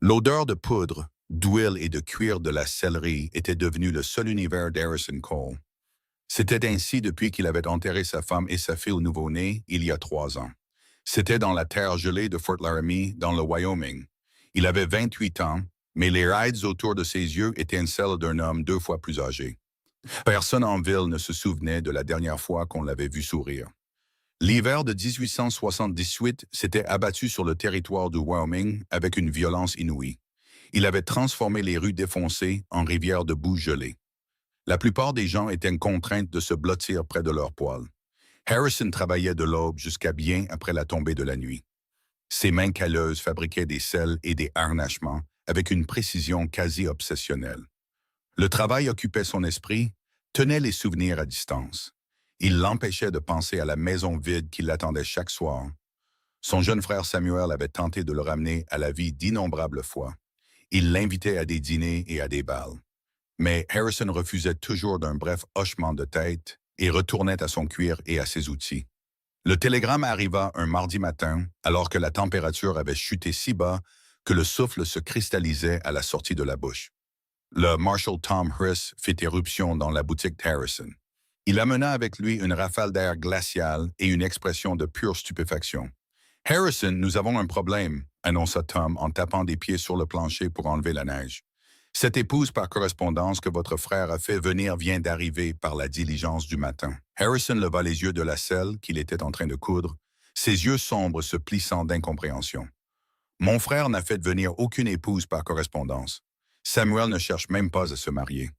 L'odeur de poudre, d'huile et de cuir de la sellerie était devenue le seul univers d'Harrison Cole. C'était ainsi depuis qu'il avait enterré sa femme et sa fille au nouveau-né il y a 3 ans. C'était dans la terre gelée de Fort Laramie, dans le Wyoming. Il avait 28 ans, mais les rides autour de ses yeux étaient celles d'un homme 2 fois plus âgé. Personne en ville ne se souvenait de la dernière fois qu'on l'avait vu sourire. L'hiver de 1878 s'était abattu sur le territoire du Wyoming avec une violence inouïe. Il avait transformé les rues défoncées en rivières de boue gelée. La plupart des gens étaient contraints de se blottir près de leurs poêles. Harrison travaillait de l'aube jusqu'à bien après la tombée de la nuit. Ses mains calleuses fabriquaient des selles et des harnachements avec une précision quasi obsessionnelle. Le travail occupait son esprit, tenait les souvenirs à distance. Il l'empêchait de penser à la maison vide qui l'attendait chaque soir. Son jeune frère Samuel avait tenté de le ramener à la vie d'innombrables fois. Il l'invitait à des dîners et à des bals. Mais Harrison refusait toujours d'un bref hochement de tête et retournait à son cuir et à ses outils. Le télégramme arriva un mardi matin, alors que la température avait chuté si bas que le souffle se cristallisait à la sortie de la bouche. Le Marshal Tom Hriss fit éruption dans la boutique d'Harrison. Il amena avec lui une rafale d'air glacial et une expression de pure stupéfaction. « Harrison, nous avons un problème », annonça Tom en tapant des pieds sur le plancher pour enlever la neige. « Cette épouse par correspondance que votre frère a fait venir vient d'arriver par la diligence du matin. » Harrison leva les yeux de la selle qu'il était en train de coudre, ses yeux sombres se plissant d'incompréhension. « Mon frère n'a fait venir aucune épouse par correspondance. Samuel ne cherche même pas à se marier. »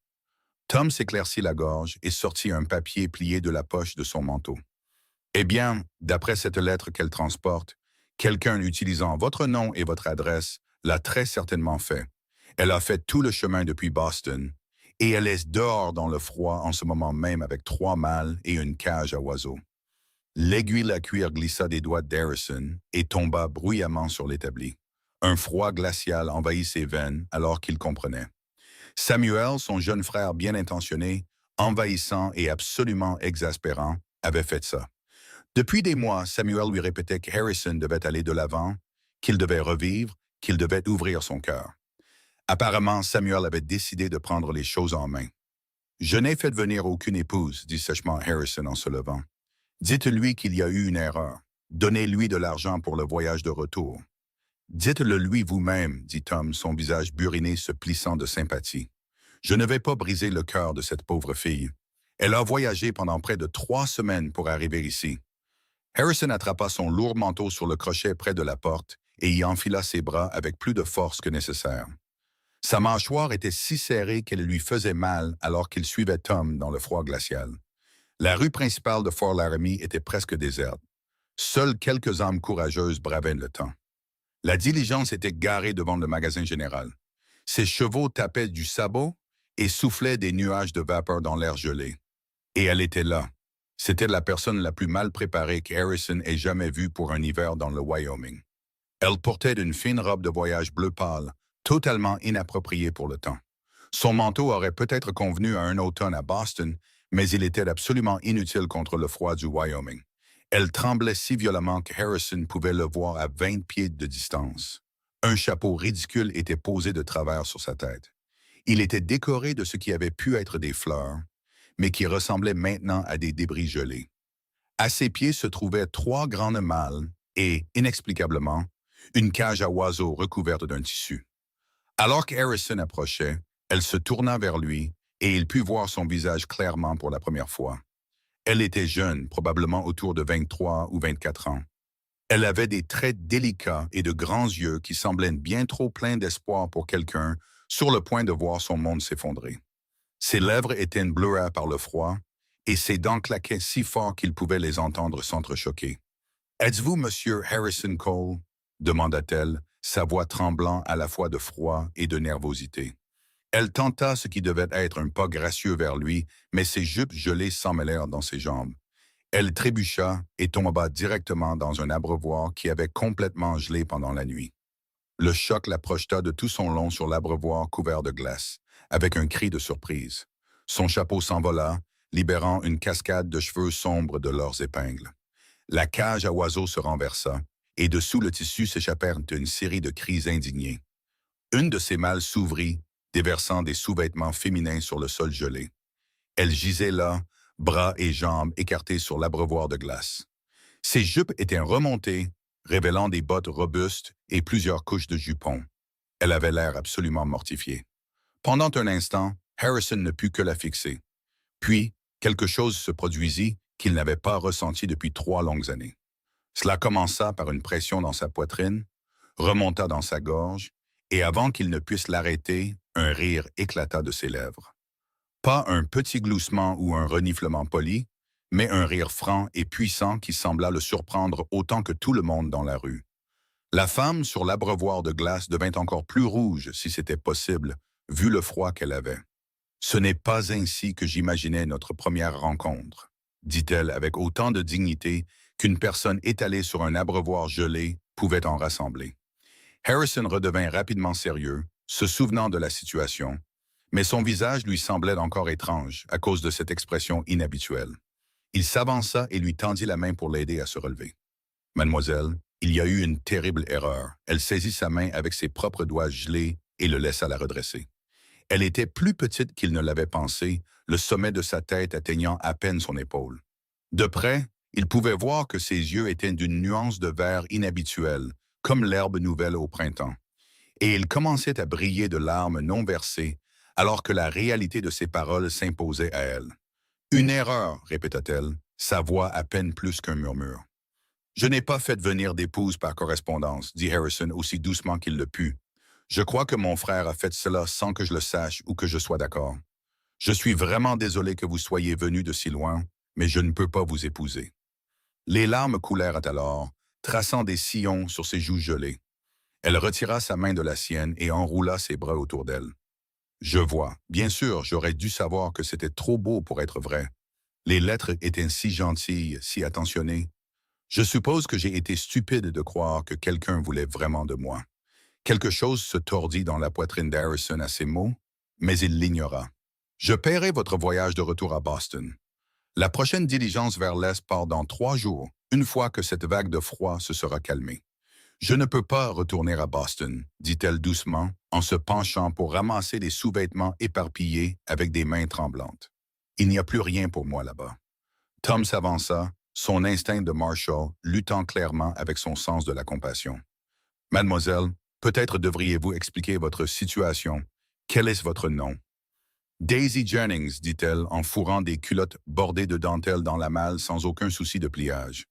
Tom s'éclaircit la gorge et sortit un papier plié de la poche de son manteau. « Eh bien, d'après cette lettre qu'elle transporte, quelqu'un utilisant votre nom et votre adresse l'a très certainement fait. Elle a fait tout le chemin depuis Boston, et elle est dehors dans le froid en ce moment même avec 3 mâles et une cage à oiseaux. » L'aiguille à cuir glissa des doigts d'Harrison et tomba bruyamment sur l'établi. Un froid glacial envahit ses veines alors qu'il comprenait. Samuel, son jeune frère bien intentionné, envahissant et absolument exaspérant, avait fait ça. Depuis des mois, Samuel lui répétait que Harrison devait aller de l'avant, qu'il devait revivre, qu'il devait ouvrir son cœur. Apparemment, Samuel avait décidé de prendre les choses en main. « Je n'ai fait venir aucune épouse, » dit sèchement Harrison en se levant. « Dites-lui qu'il y a eu une erreur. Donnez-lui de l'argent pour le voyage de retour. » « Dites-le lui vous-même, » dit Tom, son visage buriné se plissant de sympathie. « Je ne vais pas briser le cœur de cette pauvre fille. Elle a voyagé pendant près de 3 semaines pour arriver ici. » Harrison attrapa son lourd manteau sur le crochet près de la porte et y enfila ses bras avec plus de force que nécessaire. Sa mâchoire était si serrée qu'elle lui faisait mal alors qu'il suivait Tom dans le froid glacial. La rue principale de Fort Laramie était presque déserte. Seules quelques âmes courageuses bravaient le temps. La diligence était garée devant le magasin général. Ses chevaux tapaient du sabot et soufflaient des nuages de vapeur dans l'air gelé. Et elle était là. C'était la personne la plus mal préparée qu'Harrison ait jamais vue pour un hiver dans le Wyoming. Elle portait une fine robe de voyage bleu pâle, totalement inappropriée pour le temps. Son manteau aurait peut-être convenu à un automne à Boston, mais il était absolument inutile contre le froid du Wyoming. Elle tremblait si violemment que Harrison pouvait le voir à 20 pieds de distance. Un chapeau ridicule était posé de travers sur sa tête. Il était décoré de ce qui avait pu être des fleurs, mais qui ressemblait maintenant à des débris gelés. À ses pieds se trouvaient 3 grandes malles et, inexplicablement, une cage à oiseaux recouverte d'un tissu. Alors qu'Harrison approchait, elle se tourna vers lui et il put voir son visage clairement pour la première fois. Elle était jeune, probablement autour de 23 ou 24 ans. Elle avait des traits délicats et de grands yeux qui semblaient bien trop pleins d'espoir pour quelqu'un sur le point de voir son monde s'effondrer. Ses lèvres étaient bleues par le froid et ses dents claquaient si fort qu'il pouvait les entendre s'entrechoquer. « Êtes-vous Monsieur Harrison Cole ?» demanda-t-elle, sa voix tremblant à la fois de froid et de nervosité. Elle tenta ce qui devait être un pas gracieux vers lui, mais ses jupes gelées s'emmêlèrent dans ses jambes. Elle trébucha et tomba directement dans un abreuvoir qui avait complètement gelé pendant la nuit. Le choc la projeta de tout son long sur l'abreuvoir couvert de glace, avec un cri de surprise. Son chapeau s'envola, libérant une cascade de cheveux sombres de leurs épingles. La cage à oiseaux se renversa, et dessous le tissu s'échappèrent une série de cris indignés. Une de ses malles s'ouvrit, déversant des sous-vêtements féminins sur le sol gelé. Elle gisait là, bras et jambes écartés sur l'abreuvoir de glace. Ses jupes étaient remontées, révélant des bottes robustes et plusieurs couches de jupons. Elle avait l'air absolument mortifiée. Pendant un instant, Harrison ne put que la fixer. Puis, quelque chose se produisit qu'il n'avait pas ressenti depuis 3 longues années. Cela commença par une pression dans sa poitrine, remonta dans sa gorge, et avant qu'il ne puisse l'arrêter, un rire éclata de ses lèvres. Pas un petit gloussement ou un reniflement poli, mais un rire franc et puissant qui sembla le surprendre autant que tout le monde dans la rue. La femme sur l'abreuvoir de glace devint encore plus rouge, si c'était possible, vu le froid qu'elle avait. « Ce n'est pas ainsi que j'imaginais notre première rencontre », dit-elle avec autant de dignité qu'une personne étalée sur un abreuvoir gelé pouvait en rassembler. Harrison redevint rapidement sérieux, se souvenant de la situation, mais son visage lui semblait encore étrange à cause de cette expression inhabituelle. Il s'avança et lui tendit la main pour l'aider à se relever. « Mademoiselle, il y a eu une terrible erreur. » Elle saisit sa main avec ses propres doigts gelés et le laissa la redresser. Elle était plus petite qu'il ne l'avait pensé, le sommet de sa tête atteignant à peine son épaule. De près, il pouvait voir que ses yeux étaient d'une nuance de vert inhabituelle, comme l'herbe nouvelle au printemps. Et il commençait à briller de larmes non versées, alors que la réalité de ses paroles s'imposait à elle. « Une erreur, répéta-t-elle, sa voix à peine plus qu'un murmure. « Je n'ai pas fait venir d'épouse par correspondance, dit Harrison aussi doucement qu'il le put. Je crois que mon frère a fait cela sans que je le sache ou que je sois d'accord. Je suis vraiment désolé que vous soyez venu de si loin, mais je ne peux pas vous épouser. » Les larmes coulèrent alors, traçant des sillons sur ses joues gelées. Elle retira sa main de la sienne et enroula ses bras autour d'elle. « Je vois. Bien sûr, j'aurais dû savoir que c'était trop beau pour être vrai. Les lettres étaient si gentilles, si attentionnées. Je suppose que j'ai été stupide de croire que quelqu'un voulait vraiment de moi. » Quelque chose se tordit dans la poitrine d'Harrison à ces mots, mais il l'ignora. « Je paierai votre voyage de retour à Boston. La prochaine diligence vers l'Est part dans 3 jours, une fois que cette vague de froid se sera calmée. Je ne peux pas retourner à Boston, dit-elle doucement, en se penchant pour ramasser des sous-vêtements éparpillés avec des mains tremblantes. Il n'y a plus rien pour moi là-bas. » Tom s'avança, son instinct de Marshall luttant clairement avec son sens de la compassion. « Mademoiselle, peut-être devriez-vous expliquer votre situation. Quel est votre nom? » « Daisy Jennings, dit-elle en fourrant des culottes bordées de dentelle dans la malle sans aucun souci de pliage.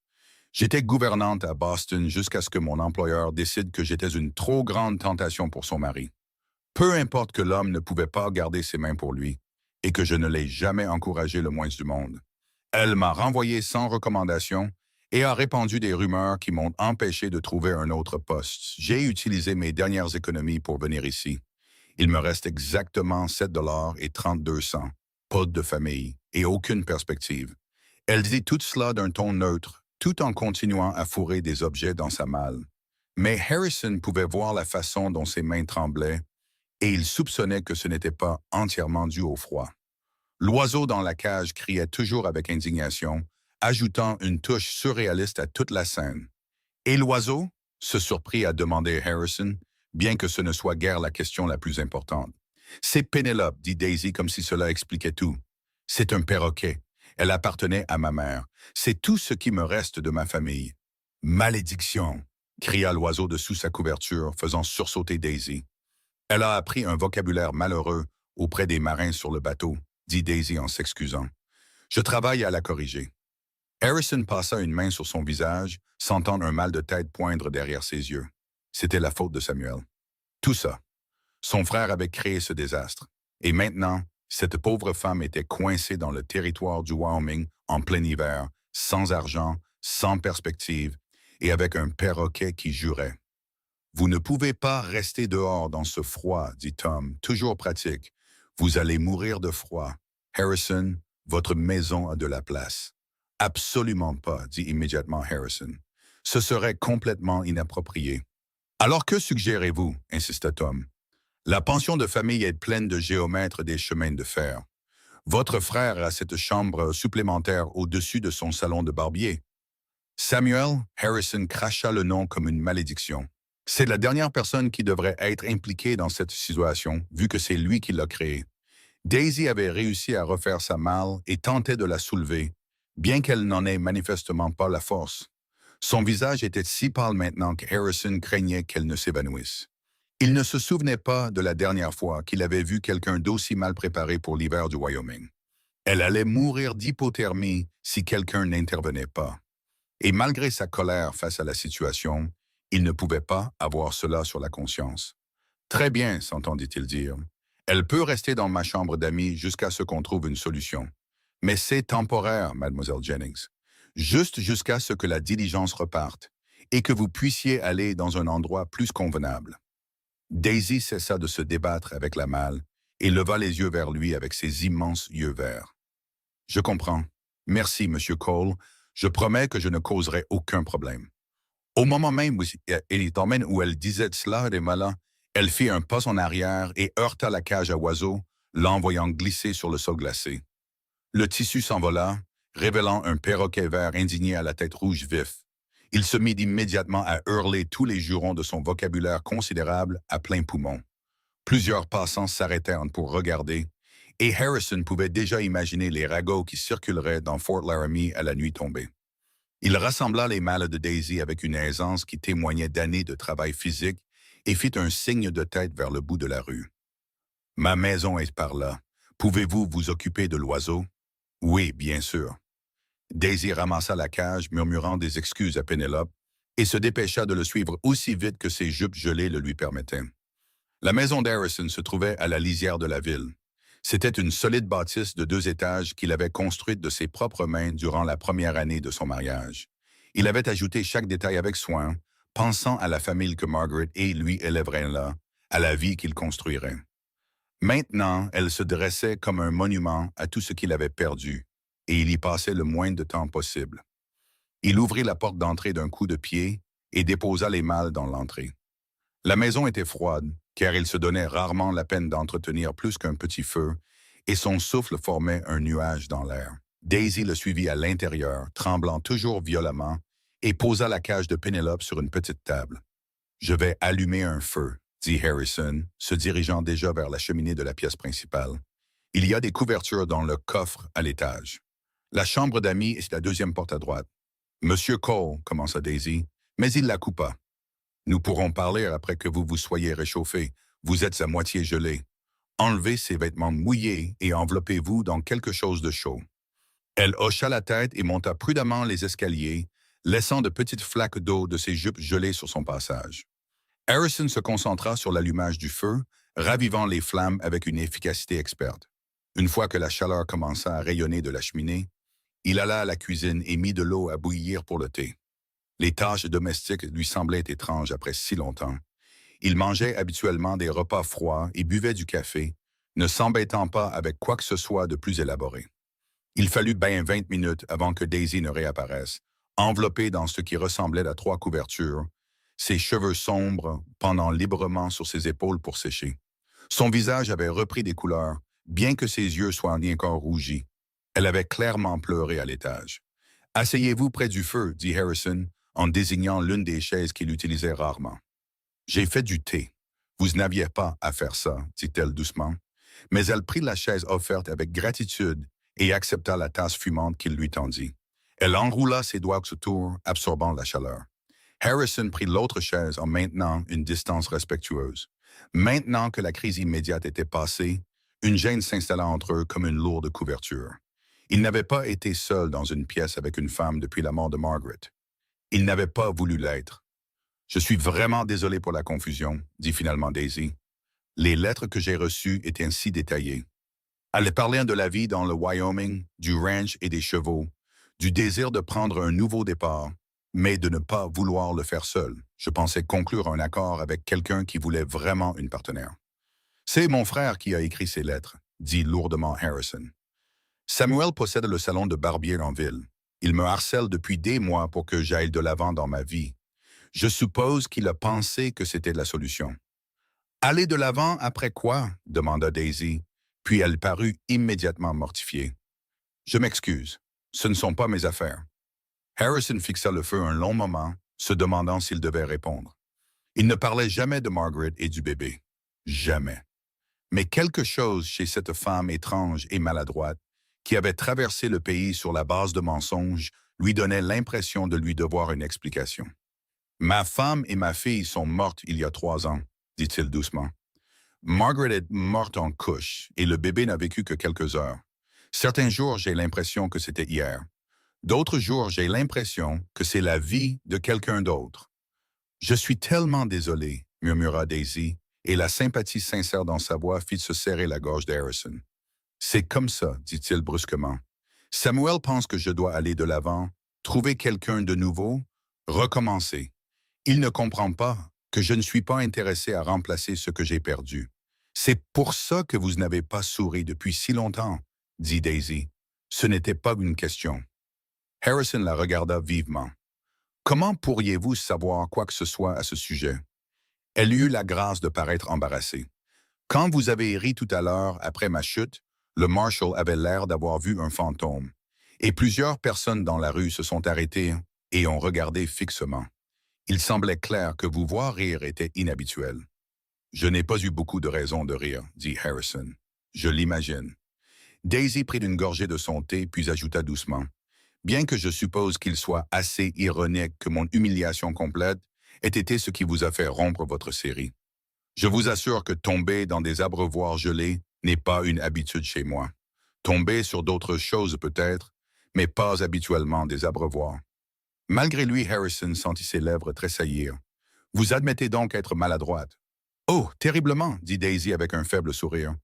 J'étais gouvernante à Boston jusqu'à ce que mon employeur décide que j'étais une trop grande tentation pour son mari. Peu importe que l'homme ne pouvait pas garder ses mains pour lui et que je ne l'ai jamais encouragé le moins du monde. Elle m'a renvoyé sans recommandation et a répandu des rumeurs qui m'ont empêché de trouver un autre poste. J'ai utilisé mes dernières économies pour venir ici. Il me reste exactement 7,32 $, pas de famille et aucune perspective. Elle dit tout cela d'un ton neutre, tout en continuant à fourrer des objets dans sa malle. Mais Harrison pouvait voir la façon dont ses mains tremblaient et il soupçonnait que ce n'était pas entièrement dû au froid. L'oiseau dans la cage criait toujours avec indignation, ajoutant une touche surréaliste à toute la scène. « Et l'oiseau ?» se surprit à demander Harrison, bien que ce ne soit guère la question la plus importante. « C'est Pénélope, dit Daisy comme si cela expliquait tout. C'est un perroquet. Elle appartenait à ma mère. C'est tout ce qui me reste de ma famille. »« Malédiction !» cria l'oiseau de sous sa couverture, faisant sursauter Daisy. « Elle a appris un vocabulaire malheureux auprès des marins sur le bateau, dit Daisy en s'excusant. Je travaille à la corriger. » Harrison passa une main sur son visage, sentant un mal de tête poindre derrière ses yeux. C'était la faute de Samuel. Tout ça. Son frère avait créé ce désastre. Et maintenant, cette pauvre femme était coincée dans le territoire du Wyoming en plein hiver, sans argent, sans perspective, et avec un perroquet qui jurait. « Vous ne pouvez pas rester dehors dans ce froid, dit Tom, toujours pratique. Vous allez mourir de froid. Harrison, votre maison a de la place. »« Absolument pas, dit immédiatement Harrison. Ce serait complètement inapproprié. »« Alors que suggérez-vous, insista Tom. La pension de famille est pleine de géomètres des chemins de fer. Votre frère a cette chambre supplémentaire au-dessus de son salon de barbier. » Samuel, Harrison cracha le nom comme une malédiction. C'est la dernière personne qui devrait être impliquée dans cette situation, vu que c'est lui qui l'a créée. Daisy avait réussi à refaire sa malle et tentait de la soulever, bien qu'elle n'en ait manifestement pas la force. Son visage était si pâle maintenant que Harrison craignait qu'elle ne s'évanouisse. Il ne se souvenait pas de la dernière fois qu'il avait vu quelqu'un d'aussi mal préparé pour l'hiver du Wyoming. Elle allait mourir d'hypothermie si quelqu'un n'intervenait pas. Et malgré sa colère face à la situation, il ne pouvait pas avoir cela sur la conscience. Très bien, s'entendit-il dire. Elle peut rester dans ma chambre d'amis jusqu'à ce qu'on trouve une solution. Mais c'est temporaire, mademoiselle Jennings. Juste jusqu'à ce que la diligence reparte et que vous puissiez aller dans un endroit plus convenable. Daisy cessa de se débattre avec la malle et leva les yeux vers lui avec ses immenses yeux verts. Je comprends. Merci, Monsieur Cole. Je promets que je ne causerai aucun problème. Au moment même où elle disait cela, Remala, elle fit un pas en arrière et heurta la cage à oiseaux, l'envoyant glisser sur le sol glacé. Le tissu s'envola, révélant un perroquet vert indigné à la tête rouge vif. Il se mit immédiatement à hurler tous les jurons de son vocabulaire considérable à plein poumon. Plusieurs passants s'arrêtèrent pour regarder, et Harrison pouvait déjà imaginer les ragots qui circuleraient dans Fort Laramie à la nuit tombée. Il rassembla les malles de Daisy avec une aisance qui témoignait d'années de travail physique et fit un signe de tête vers le bout de la rue. « Ma maison est par là. Pouvez-vous vous occuper de l'oiseau? »« Oui, bien sûr. » Daisy ramassa la cage, murmurant des excuses à Pénélope, et se dépêcha de le suivre aussi vite que ses jupes gelées le lui permettaient. La maison d'Harrison se trouvait à la lisière de la ville. C'était une solide bâtisse de 2 étages qu'il avait construite de ses propres mains durant la première année de son mariage. Il avait ajouté chaque détail avec soin, pensant à la famille que Margaret et lui élèveraient là, à la vie qu'il construirait. Maintenant, elle se dressait comme un monument à tout ce qu'il avait perdu, et il y passait le moins de temps possible. Il ouvrit la porte d'entrée d'un coup de pied et déposa les malles dans l'entrée. La maison était froide, car il se donnait rarement la peine d'entretenir plus qu'un petit feu, et son souffle formait un nuage dans l'air. Daisy le suivit à l'intérieur, tremblant toujours violemment, et posa la cage de Pénélope sur une petite table. « Je vais allumer un feu, » dit Harrison, se dirigeant déjà vers la cheminée de la pièce principale. « Il y a des couvertures dans le coffre à l'étage. La chambre d'amis est la deuxième porte à droite. »« Monsieur Cole, » commença Daisy, mais il la coupa. « Nous pourrons parler après que vous vous soyez réchauffé. Vous êtes à moitié gelé. Enlevez ces vêtements mouillés et enveloppez-vous dans quelque chose de chaud. » Elle hocha la tête et monta prudemment les escaliers, laissant de petites flaques d'eau de ses jupes gelées sur son passage. Harrison se concentra sur l'allumage du feu, ravivant les flammes avec une efficacité experte. Une fois que la chaleur commença à rayonner de la cheminée, il alla à la cuisine et mit de l'eau à bouillir pour le thé. Les tâches domestiques lui semblaient étranges après si longtemps. Il mangeait habituellement des repas froids et buvait du café, ne s'embêtant pas avec quoi que ce soit de plus élaboré. Il fallut bien 20 minutes avant que Daisy ne réapparaisse, enveloppée dans ce qui ressemblait à 3 couvertures, ses cheveux sombres pendant librement sur ses épaules pour sécher. Son visage avait repris des couleurs, bien que ses yeux soient encore rougis. Elle avait clairement pleuré à l'étage. « Asseyez-vous près du feu, » dit Harrison, en désignant l'une des chaises qu'il utilisait rarement. « J'ai fait du thé. Vous n'aviez pas à faire ça, » dit-elle doucement. Mais elle prit la chaise offerte avec gratitude et accepta la tasse fumante qu'il lui tendit. Elle enroula ses doigts autour, absorbant la chaleur. Harrison prit l'autre chaise en maintenant une distance respectueuse. Maintenant que la crise immédiate était passée, une gêne s'installa entre eux comme une lourde couverture. Il n'avait pas été seul dans une pièce avec une femme depuis la mort de Margaret. Il n'avait pas voulu l'être. « Je suis vraiment désolé pour la confusion, » dit finalement Daisy. « Les lettres que j'ai reçues étaient ainsi détaillées. Elle parlait de la vie dans le Wyoming, du ranch et des chevaux, du désir de prendre un nouveau départ, mais de ne pas vouloir le faire seul. Je pensais conclure un accord avec quelqu'un qui voulait vraiment une partenaire. « C'est mon frère qui a écrit ces lettres, » dit lourdement Harrison. « Samuel possède le salon de barbier en ville. Il me harcèle depuis des mois pour que j'aille de l'avant dans ma vie. Je suppose qu'il a pensé que c'était la solution. »« Aller de l'avant après quoi ?» demanda Daisy, puis elle parut immédiatement mortifiée. « Je m'excuse. Ce ne sont pas mes affaires. » Harrison fixa le feu un long moment, se demandant s'il devait répondre. Il ne parlait jamais de Margaret et du bébé. Jamais. Mais quelque chose chez cette femme étrange et maladroite, qui avait traversé le pays sur la base de mensonges, lui donnait l'impression de lui devoir une explication. Ma femme et ma fille sont mortes il y a 3 ans, dit-il doucement. Margaret est morte en couche et le bébé n'a vécu que quelques heures. Certains jours, j'ai l'impression que c'était hier. D'autres jours, j'ai l'impression que c'est la vie de quelqu'un d'autre. Je suis tellement désolé, murmura Daisy, et la sympathie sincère dans sa voix fit se serrer la gorge d'Harrison. C'est comme ça, dit-il brusquement. Samuel pense que je dois aller de l'avant, trouver quelqu'un de nouveau, recommencer. Il ne comprend pas que je ne suis pas intéressé à remplacer ce que j'ai perdu. C'est pour ça que vous n'avez pas souri depuis si longtemps, dit Daisy. Ce n'était pas une question. Harrison la regarda vivement. Comment pourriez-vous savoir quoi que ce soit à ce sujet? Elle eut la grâce de paraître embarrassée. Quand vous avez ri tout à l'heure après ma chute, le marshal avait l'air d'avoir vu un fantôme. Et plusieurs personnes dans la rue se sont arrêtées et ont regardé fixement. Il semblait clair que vous voir rire était inhabituel. Je n'ai pas eu beaucoup de raisons de rire, dit Harrison. Je l'imagine. Daisy prit une gorgée de son thé puis ajouta doucement. Bien que je suppose qu'il soit assez ironique que mon humiliation complète ait été ce qui vous a fait rompre votre série. Je vous assure que tomber dans des abreuvoirs gelés n'est pas une habitude chez moi. Tomber sur d'autres choses peut-être, mais pas habituellement des abreuvoirs. Malgré lui, Harrison sentit ses lèvres tressaillir. Vous admettez donc être maladroite. Oh, terriblement, dit Daisy avec un faible sourire.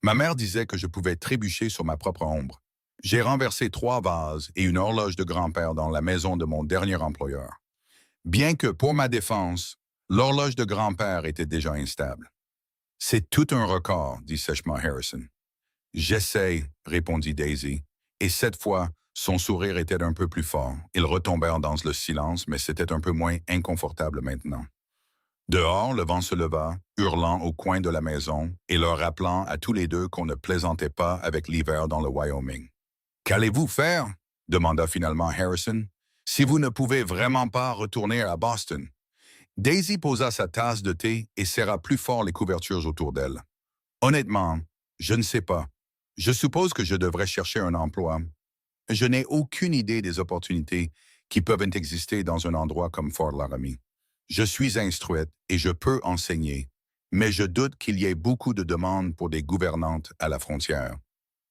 Ma mère disait que je pouvais trébucher sur ma propre ombre. J'ai renversé 3 vases et une horloge de grand-père dans la maison de mon dernier employeur. Bien que, pour ma défense, l'horloge de grand-père était déjà instable. C'est tout un record, dit sèchement Harrison. J'essaie, répondit Daisy, et cette fois, son sourire était un peu plus fort. Ils retombèrent dans le silence, mais c'était un peu moins inconfortable maintenant. Dehors, le vent se leva, hurlant au coin de la maison et leur rappelant à tous les deux qu'on ne plaisantait pas avec l'hiver dans le Wyoming. « Qu'allez-vous faire ?» demanda finalement Harrison. « Si vous ne pouvez vraiment pas retourner à Boston. » Daisy posa sa tasse de thé et serra plus fort les couvertures autour d'elle. « Honnêtement, je ne sais pas. Je suppose que je devrais chercher un emploi. Je n'ai aucune idée des opportunités qui peuvent exister dans un endroit comme Fort Laramie. Je suis instruite et je peux enseigner, mais je doute qu'il y ait beaucoup de demandes pour des gouvernantes à la frontière.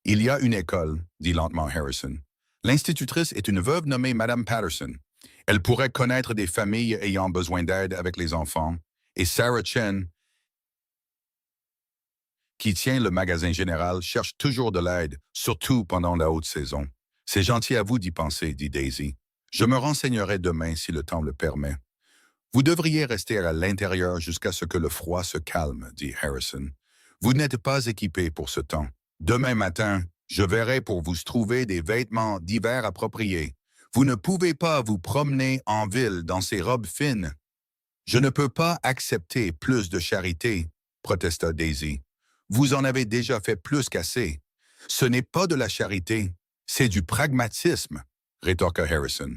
Il y a une école, dit lentement Harrison. L'institutrice est une veuve nommée Madame Patterson. Elle pourrait connaître des familles ayant besoin d'aide avec les enfants, et Sarah Chen, qui tient le magasin général, cherche toujours de l'aide, surtout pendant la haute saison. C'est gentil à vous d'y penser, dit Daisy. Je me renseignerai demain si le temps le permet. Vous devriez rester à l'intérieur jusqu'à ce que le froid se calme, dit Harrison. Vous n'êtes pas équipé pour ce temps. Demain matin, je verrai pour vous trouver des vêtements d'hiver appropriés. Vous ne pouvez pas vous promener en ville dans ces robes fines. Je ne peux pas accepter plus de charité, protesta Daisy. Vous en avez déjà fait plus qu'assez. Ce n'est pas de la charité, c'est du pragmatisme, rétorqua Harrison.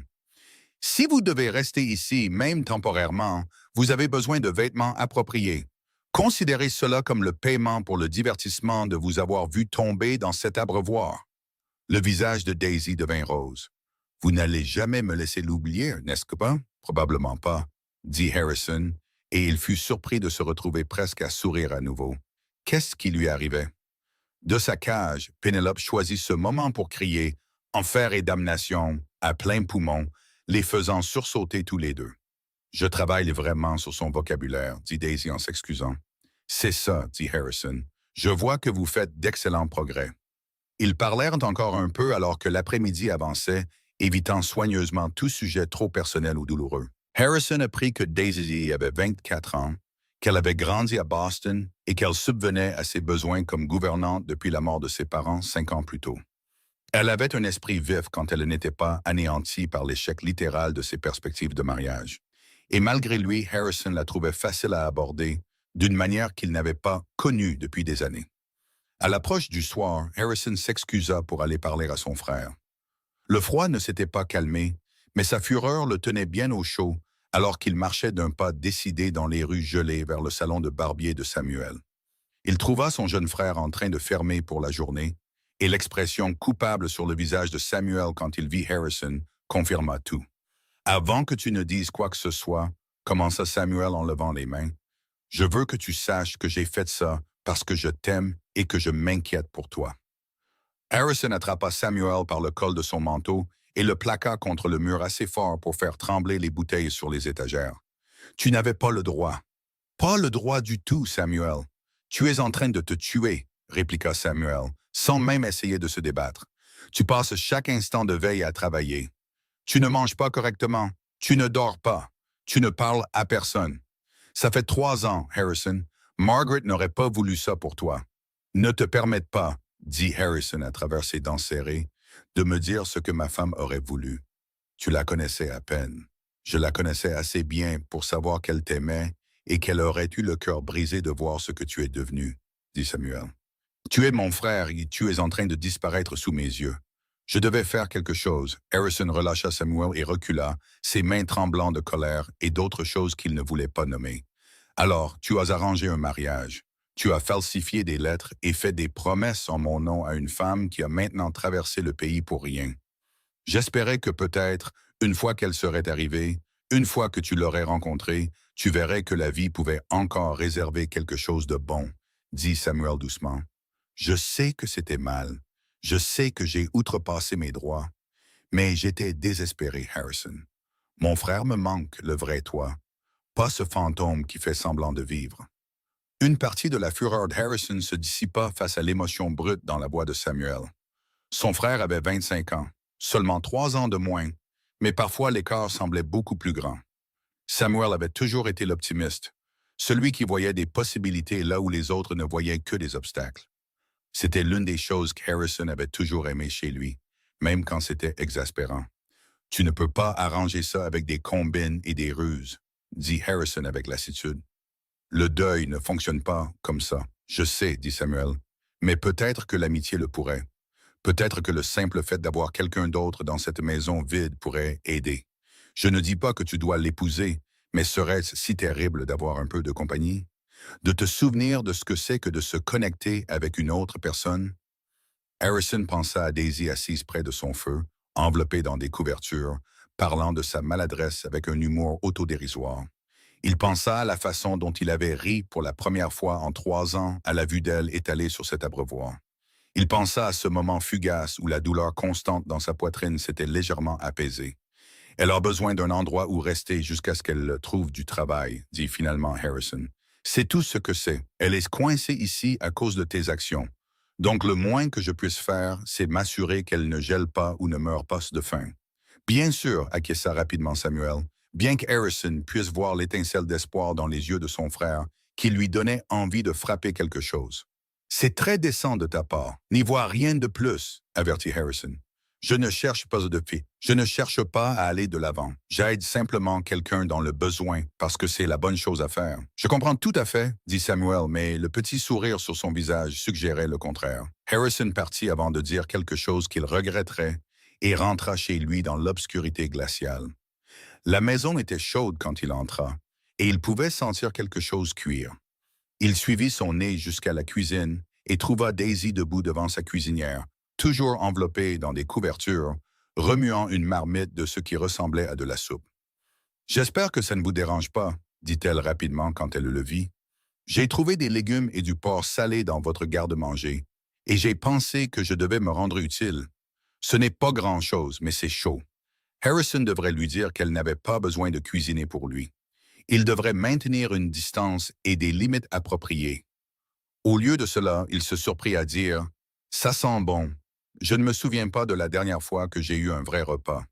Si vous devez rester ici, même temporairement, vous avez besoin de vêtements appropriés. Considérez cela comme le paiement pour le divertissement de vous avoir vu tomber dans cet abreuvoir. Le visage de Daisy devint rose. Vous n'allez jamais me laisser l'oublier, n'est-ce pas? Probablement pas, dit Harrison, et il fut surpris de se retrouver presque à sourire à nouveau. Qu'est-ce qui lui arrivait? De sa cage, Pénélope choisit ce moment pour crier « Enfer et damnation » à plein poumon, les faisant sursauter tous les deux. « Je travaille vraiment sur son vocabulaire, » dit Daisy en s'excusant. « C'est ça, » dit Harrison. « Je vois que vous faites d'excellents progrès. » Ils parlèrent encore un peu alors que l'après-midi avançait, évitant soigneusement tout sujet trop personnel ou douloureux. Harrison apprit que Daisy avait 24 ans, qu'elle avait grandi à Boston et qu'elle subvenait à ses besoins comme gouvernante depuis la mort de ses parents 5 ans plus tôt. Elle avait un esprit vif quand elle n'était pas anéantie par l'échec littéral de ses perspectives de mariage. Et malgré lui, Harrison la trouvait facile à aborder, d'une manière qu'il n'avait pas connue depuis des années. À l'approche du soir, Harrison s'excusa pour aller parler à son frère. Le froid ne s'était pas calmé, mais sa fureur le tenait bien au chaud, alors qu'il marchait d'un pas décidé dans les rues gelées vers le salon de barbier de Samuel. Il trouva son jeune frère en train de fermer pour la journée, et l'expression coupable sur le visage de Samuel quand il vit Harrison confirma tout. Avant que tu ne dises quoi que ce soit, commença Samuel en levant les mains, je veux que tu saches que j'ai fait ça parce que je t'aime et que je m'inquiète pour toi. Harrison attrapa Samuel par le col de son manteau et le plaqua contre le mur assez fort pour faire trembler les bouteilles sur les étagères. Tu n'avais pas le droit. Pas le droit du tout, Samuel. Tu es en train de te tuer, répliqua Samuel, sans même essayer de se débattre. Tu passes chaque instant de veille à travailler. Tu ne manges pas correctement. Tu ne dors pas. Tu ne parles à personne. Ça fait 3 ans, Harrison. Margaret n'aurait pas voulu ça pour toi. Ne te permette pas, dit Harrison à travers ses dents serrées, de me dire ce que ma femme aurait voulu. Tu la connaissais à peine. Je la connaissais assez bien pour savoir qu'elle t'aimait et qu'elle aurait eu le cœur brisé de voir ce que tu es devenu, dit Samuel. Tu es mon frère et tu es en train de disparaître sous mes yeux. Je devais faire quelque chose. Harrison relâcha Samuel et recula, ses mains tremblant de colère et d'autres choses qu'il ne voulait pas nommer. Alors, tu as arrangé un mariage. Tu as falsifié des lettres et fait des promesses en mon nom à une femme qui a maintenant traversé le pays pour rien. J'espérais que peut-être, une fois qu'elle serait arrivée, une fois que tu l'aurais rencontrée, tu verrais que la vie pouvait encore réserver quelque chose de bon, dit Samuel doucement. Je sais que c'était mal. Je sais que j'ai outrepassé mes droits. Mais j'étais désespéré, Harrison. Mon frère me manque, le vrai toi, pas ce fantôme qui fait semblant de vivre. Une partie de la fureur de Harrison se dissipa face à l'émotion brute dans la voix de Samuel. Son frère avait 25 ans, seulement 3 ans de moins, mais parfois l'écart semblait beaucoup plus grand. Samuel avait toujours été l'optimiste, celui qui voyait des possibilités là où les autres ne voyaient que des obstacles. C'était l'une des choses qu'Harrison avait toujours aimé chez lui, même quand c'était exaspérant. Tu ne peux pas arranger ça avec des combines et des ruses, dit Harrison avec lassitude. Le deuil ne fonctionne pas comme ça. Je sais, dit Samuel, mais peut-être que l'amitié le pourrait. Peut-être que le simple fait d'avoir quelqu'un d'autre dans cette maison vide pourrait aider. Je ne dis pas que tu dois l'épouser, mais serait-ce si terrible d'avoir un peu de compagnie? De te souvenir de ce que c'est que de se connecter avec une autre personne? Harrison pensa à Daisy assise près de son feu, enveloppée dans des couvertures, parlant de sa maladresse avec un humour autodérisoire. Il pensa à la façon dont il avait ri pour la première fois en 3 ans à la vue d'elle étalée sur cet abreuvoir. Il pensa à ce moment fugace où la douleur constante dans sa poitrine s'était légèrement apaisée. Elle a besoin d'un endroit où rester jusqu'à ce qu'elle trouve du travail, dit finalement Harrison. C'est tout ce que c'est. Elle est coincée ici à cause de tes actions. Donc le moins que je puisse faire, c'est m'assurer qu'elle ne gèle pas ou ne meure pas de faim. Bien sûr, acquiesça rapidement Samuel, bien que Harrison puisse voir l'étincelle d'espoir dans les yeux de son frère, qui lui donnait envie de frapper quelque chose. C'est très décent de ta part. N'y vois rien de plus, avertit Harrison. Je ne cherche pas de fille. Je ne cherche pas à aller de l'avant. J'aide simplement quelqu'un dans le besoin parce que c'est la bonne chose à faire. Je comprends tout à fait, dit Samuel, mais le petit sourire sur son visage suggérait le contraire. Harrison partit avant de dire quelque chose qu'il regretterait et rentra chez lui dans l'obscurité glaciale. La maison était chaude quand il entra, et il pouvait sentir quelque chose cuire. Il suivit son nez jusqu'à la cuisine et trouva Daisy debout devant sa cuisinière, toujours enveloppée dans des couvertures, remuant une marmite de ce qui ressemblait à de la soupe. « J'espère que ça ne vous dérange pas, » dit-elle rapidement quand elle le vit. « J'ai trouvé des légumes et du porc salé dans votre garde-manger, et j'ai pensé que je devais me rendre utile. Ce n'est pas grand-chose, mais c'est chaud. » Harrison devrait lui dire qu'elle n'avait pas besoin de cuisiner pour lui. Il devrait maintenir une distance et des limites appropriées. Au lieu de cela, il se surprit à dire « Ça sent bon. Je ne me souviens pas de la dernière fois que j'ai eu un vrai repas. »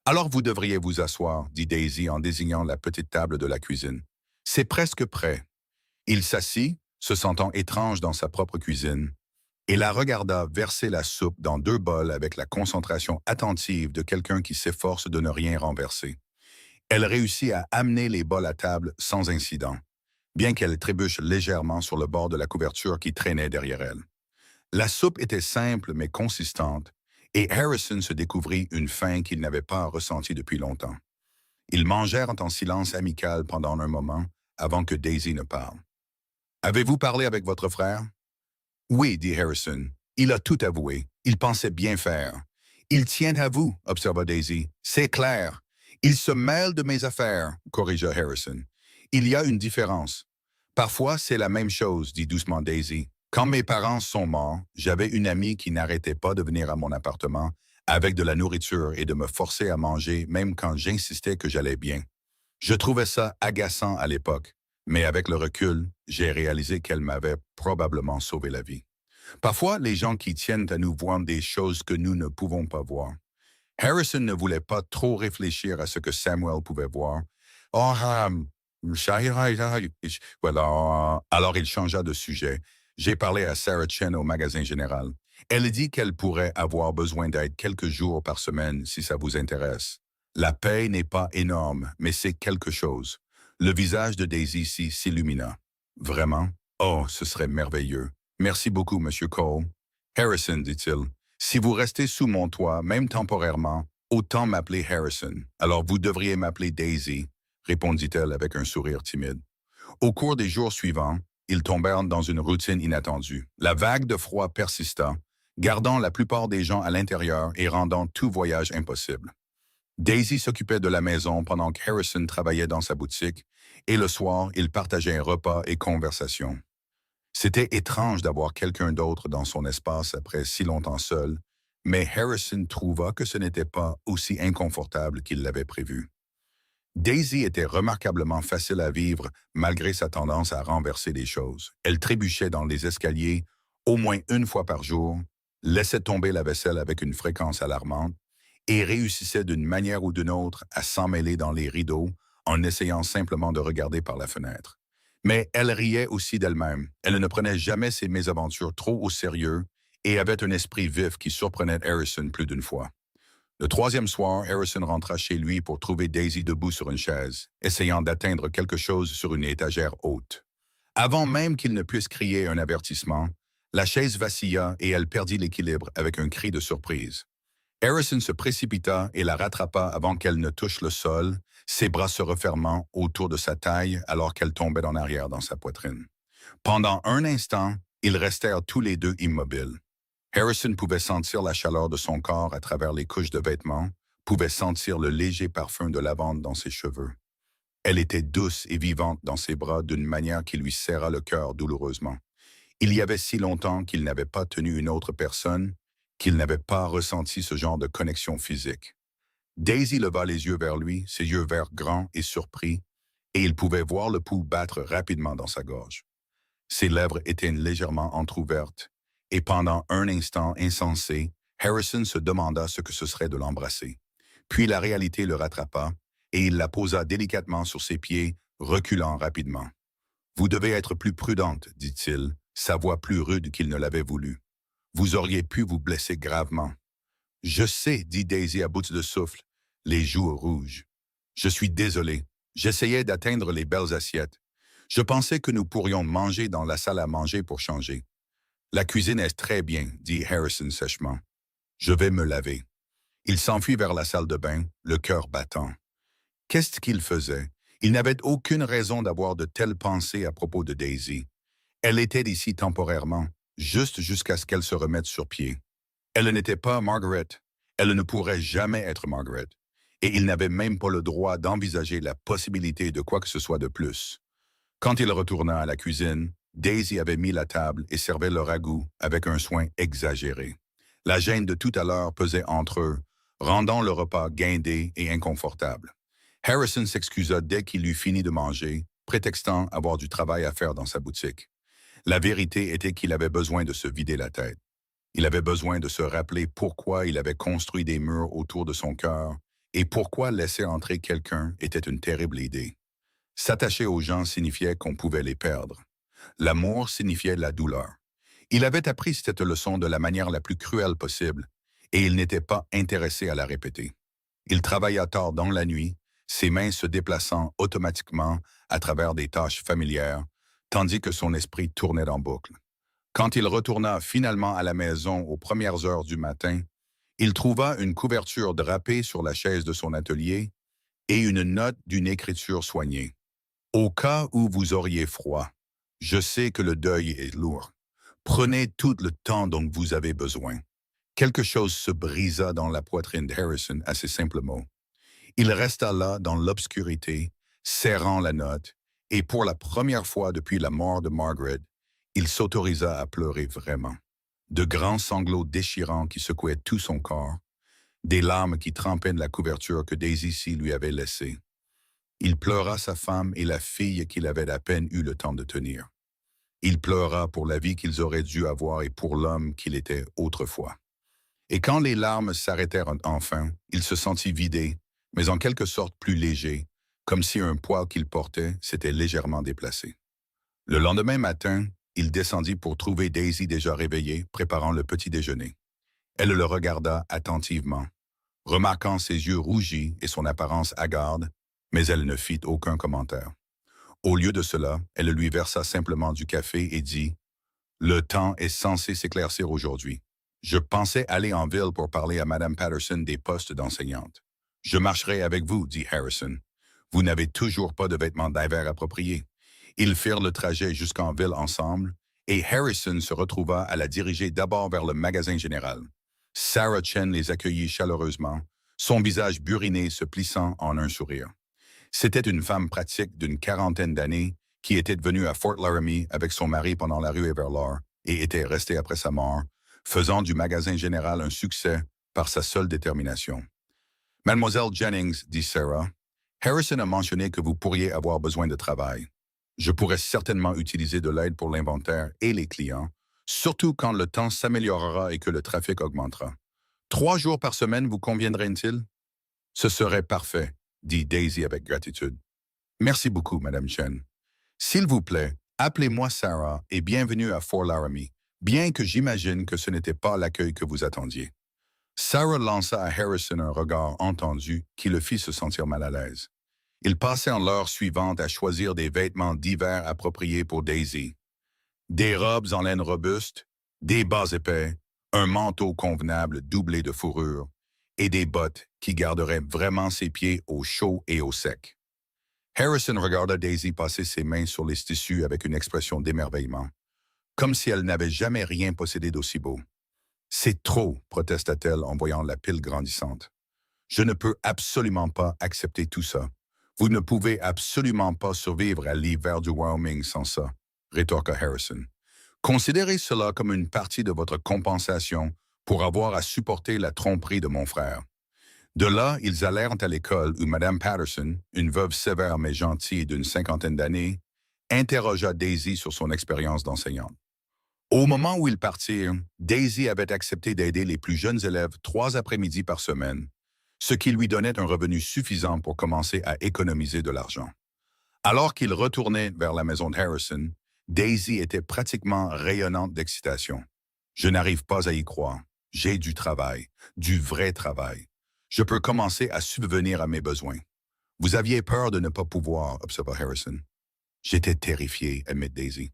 « Alors vous devriez vous asseoir, dit Daisy en désignant la petite table de la cuisine. « C'est presque prêt. » Il s'assit, se sentant étrange dans sa propre cuisine, et la regarda verser la soupe dans 2 bols avec la concentration attentive de quelqu'un qui s'efforce de ne rien renverser. Elle réussit à amener les bols à table sans incident, bien qu'elle trébuche légèrement sur le bord de la couverture qui traînait derrière elle. La soupe était simple mais consistante, et Harrison se découvrit une faim qu'il n'avait pas ressentie depuis longtemps. Ils mangèrent en silence amical pendant un moment avant que Daisy ne parle. Avez-vous parlé avec votre frère? Oui, dit Harrison. Il a tout avoué. Il pensait bien faire. Il tient à vous, observa Daisy. C'est clair. Il se mêle de mes affaires, corrigea Harrison. Il y a une différence. Parfois, c'est la même chose, dit doucement Daisy. Quand mes parents sont morts, j'avais une amie qui n'arrêtait pas de venir à mon appartement avec de la nourriture et de me forcer à manger même quand j'insistais que j'allais bien. Je trouvais ça agaçant à l'époque, mais avec le recul, j'ai réalisé qu'elle m'avait probablement sauvé la vie. Parfois, les gens qui tiennent à nous voient des choses que nous ne pouvons pas voir. Harrison ne voulait pas trop réfléchir à ce que Samuel pouvait voir. Oh, voilà. Alors il changea de sujet. J'ai parlé à Sarah Chen au magasin général. Elle dit qu'elle pourrait avoir besoin d'aide quelques jours par semaine si ça vous intéresse. La paye n'est pas énorme, mais c'est quelque chose. Le visage de Daisy s'illumina. Vraiment? Oh, ce serait merveilleux. Merci beaucoup, Monsieur Cole. Harrison, dit-il. Si vous restez sous mon toit, même temporairement, autant m'appeler Harrison. Alors vous devriez m'appeler Daisy, répondit-elle avec un sourire timide. Au cours des jours suivants, ils tombèrent dans une routine inattendue. La vague de froid persista, gardant la plupart des gens à l'intérieur et rendant tout voyage impossible. Daisy s'occupait de la maison pendant que Harrison travaillait dans sa boutique, et le soir, ils partageaient repas et conversations. C'était étrange d'avoir quelqu'un d'autre dans son espace après si longtemps seul, mais Harrison trouva que ce n'était pas aussi inconfortable qu'il l'avait prévu. Daisy était remarquablement facile à vivre malgré sa tendance à renverser les choses. Elle trébuchait dans les escaliers au moins une fois par jour, laissait tomber la vaisselle avec une fréquence alarmante et réussissait d'une manière ou d'une autre à s'emmêler dans les rideaux en essayant simplement de regarder par la fenêtre. Mais elle riait aussi d'elle-même. Elle ne prenait jamais ses mésaventures trop au sérieux et avait un esprit vif qui surprenait Harrison plus d'une fois. Le troisième soir, Harrison rentra chez lui pour trouver Daisy debout sur une chaise, essayant d'atteindre quelque chose sur une étagère haute. Avant même qu'il ne puisse crier un avertissement, la chaise vacilla et elle perdit l'équilibre avec un cri de surprise. Harrison se précipita et la rattrapa avant qu'elle ne touche le sol, ses bras se refermant autour de sa taille alors qu'elle tombait en arrière dans sa poitrine. Pendant un instant, ils restèrent tous les deux immobiles. Harrison pouvait sentir la chaleur de son corps à travers les couches de vêtements, pouvait sentir le léger parfum de lavande dans ses cheveux. Elle était douce et vivante dans ses bras d'une manière qui lui serra le cœur douloureusement. Il y avait si longtemps qu'il n'avait pas tenu une autre personne, qu'il n'avait pas ressenti ce genre de connexion physique. Daisy leva les yeux vers lui, ses yeux verts grands et surpris, et il pouvait voir le pouls battre rapidement dans sa gorge. Ses lèvres étaient légèrement entr'ouvertes, et pendant un instant insensé, Harrison se demanda ce que ce serait de l'embrasser. Puis la réalité le rattrapa, et il la posa délicatement sur ses pieds, reculant rapidement. « Vous devez être plus prudente, dit-il, sa voix plus rude qu'il ne l'avait voulu. Vous auriez pu vous blesser gravement. »« Je sais, dit Daisy à bout de souffle, les joues rouges. Je suis désolé. J'essayais d'atteindre les belles assiettes. Je pensais que nous pourrions manger dans la salle à manger pour changer. La cuisine est très bien, dit Harrison sèchement. Je vais me laver. Il s'enfuit vers la salle de bain, le cœur battant. Qu'est-ce qu'il faisait? Il n'avait aucune raison d'avoir de telles pensées à propos de Daisy. Elle était ici temporairement, juste jusqu'à ce qu'elle se remette sur pied. Elle n'était pas Margaret. Elle ne pourrait jamais être Margaret. Et il n'avait même pas le droit d'envisager la possibilité de quoi que ce soit de plus. Quand il retourna à la cuisine, Daisy avait mis la table et servait le ragoût avec un soin exagéré. La gêne de tout à l'heure pesait entre eux, rendant le repas guindé et inconfortable. Harrison s'excusa dès qu'il eut fini de manger, prétextant avoir du travail à faire dans sa boutique. La vérité était qu'il avait besoin de se vider la tête. Il avait besoin de se rappeler pourquoi il avait construit des murs autour de son cœur et pourquoi laisser entrer quelqu'un était une terrible idée. S'attacher aux gens signifiait qu'on pouvait les perdre. L'amour signifiait la douleur. Il avait appris cette leçon de la manière la plus cruelle possible, et il n'était pas intéressé à la répéter. Il travailla tard dans la nuit, ses mains se déplaçant automatiquement à travers des tâches familières, tandis que son esprit tournait en boucle. Quand il retourna finalement à la maison aux premières heures du matin, il trouva une couverture drapée sur la chaise de son atelier et une note d'une écriture soignée. Au cas où vous auriez froid, je sais que le deuil est lourd. Prenez tout le temps dont vous avez besoin. Quelque chose se brisa dans la poitrine d'Harrison à ces simples mots. Il resta là dans l'obscurité, serrant la note, et pour la première fois depuis la mort de Margaret, il s'autorisa à pleurer vraiment. De grands sanglots déchirants qui secouaient tout son corps, des larmes qui trempaient de la couverture que Daisy C lui avait laissée. Il pleura sa femme et la fille qu'il avait à peine eu le temps de tenir. Il pleura pour la vie qu'ils auraient dû avoir et pour l'homme qu'il était autrefois. Et quand les larmes s'arrêtèrent enfin, il se sentit vidé, mais en quelque sorte plus léger, comme si un poids qu'il portait s'était légèrement déplacé. Le lendemain matin, il descendit pour trouver Daisy déjà réveillée, préparant le petit déjeuner. Elle le regarda attentivement, remarquant ses yeux rougis et son apparence hagarde, mais elle ne fit aucun commentaire. Au lieu de cela, elle lui versa simplement du café et dit « Le temps est censé s'éclaircir aujourd'hui. Je pensais aller en ville pour parler à Mme Patterson des postes d'enseignante. Je marcherai avec vous, dit Harrison. Vous n'avez toujours pas de vêtements d'hiver appropriés. Ils firent le trajet jusqu'en ville ensemble, et Harrison se retrouva à la diriger d'abord vers le magasin général. Sarah Chen les accueillit chaleureusement, son visage buriné se plissant en un sourire. C'était une femme pratique d'une quarantaine d'années qui était venue à Fort Laramie avec son mari pendant la rue Everlard et était restée après sa mort, faisant du magasin général un succès par sa seule détermination. « Mademoiselle Jennings, dit Sarah, Harrison a mentionné que vous pourriez avoir besoin de travail. Je pourrais certainement utiliser de l'aide pour l'inventaire et les clients, surtout quand le temps s'améliorera et que le trafic augmentera. 3 jours par semaine vous conviendraient-ils? Ce serait parfait, dit Daisy avec gratitude. Merci beaucoup, Madame Chen. S'il vous plaît, appelez-moi Sarah et bienvenue à Fort Laramie, bien que j'imagine que ce n'était pas l'accueil que vous attendiez. Sarah lança à Harrison un regard entendu qui le fit se sentir mal à l'aise. Ils passèrent l'heure suivante à choisir des vêtements d'hiver appropriés pour Daisy. Des robes en laine robuste, des bas épais, un manteau convenable doublé de fourrure et des bottes qui garderaient vraiment ses pieds au chaud et au sec. Harrison regarda Daisy passer ses mains sur les tissus avec une expression d'émerveillement, comme si elle n'avait jamais rien possédé d'aussi beau. « C'est trop, protesta-t-elle en voyant la pile grandissante. Je ne peux absolument pas accepter tout ça. Vous ne pouvez absolument pas survivre à l'hiver du Wyoming sans ça, rétorqua Harrison. Considérez cela comme une partie de votre compensation pour avoir à supporter la tromperie de mon frère. De là, ils allèrent à l'école où Mme Patterson, une veuve sévère mais gentille d'une 50aine d'années, interrogea Daisy sur son expérience d'enseignante. Au moment où ils partirent, Daisy avait accepté d'aider les plus jeunes élèves 3 après-midi par semaine, ce qui lui donnait un revenu suffisant pour commencer à économiser de l'argent. Alors qu'ils retournaient vers la maison de Harrison, Daisy était pratiquement rayonnante d'excitation. « Je n'arrive pas à y croire. J'ai du travail, du vrai travail. Je peux commencer à subvenir à mes besoins. » « Vous aviez peur de ne pas pouvoir, observa Harrison. « J'étais terrifié, admit Daisy.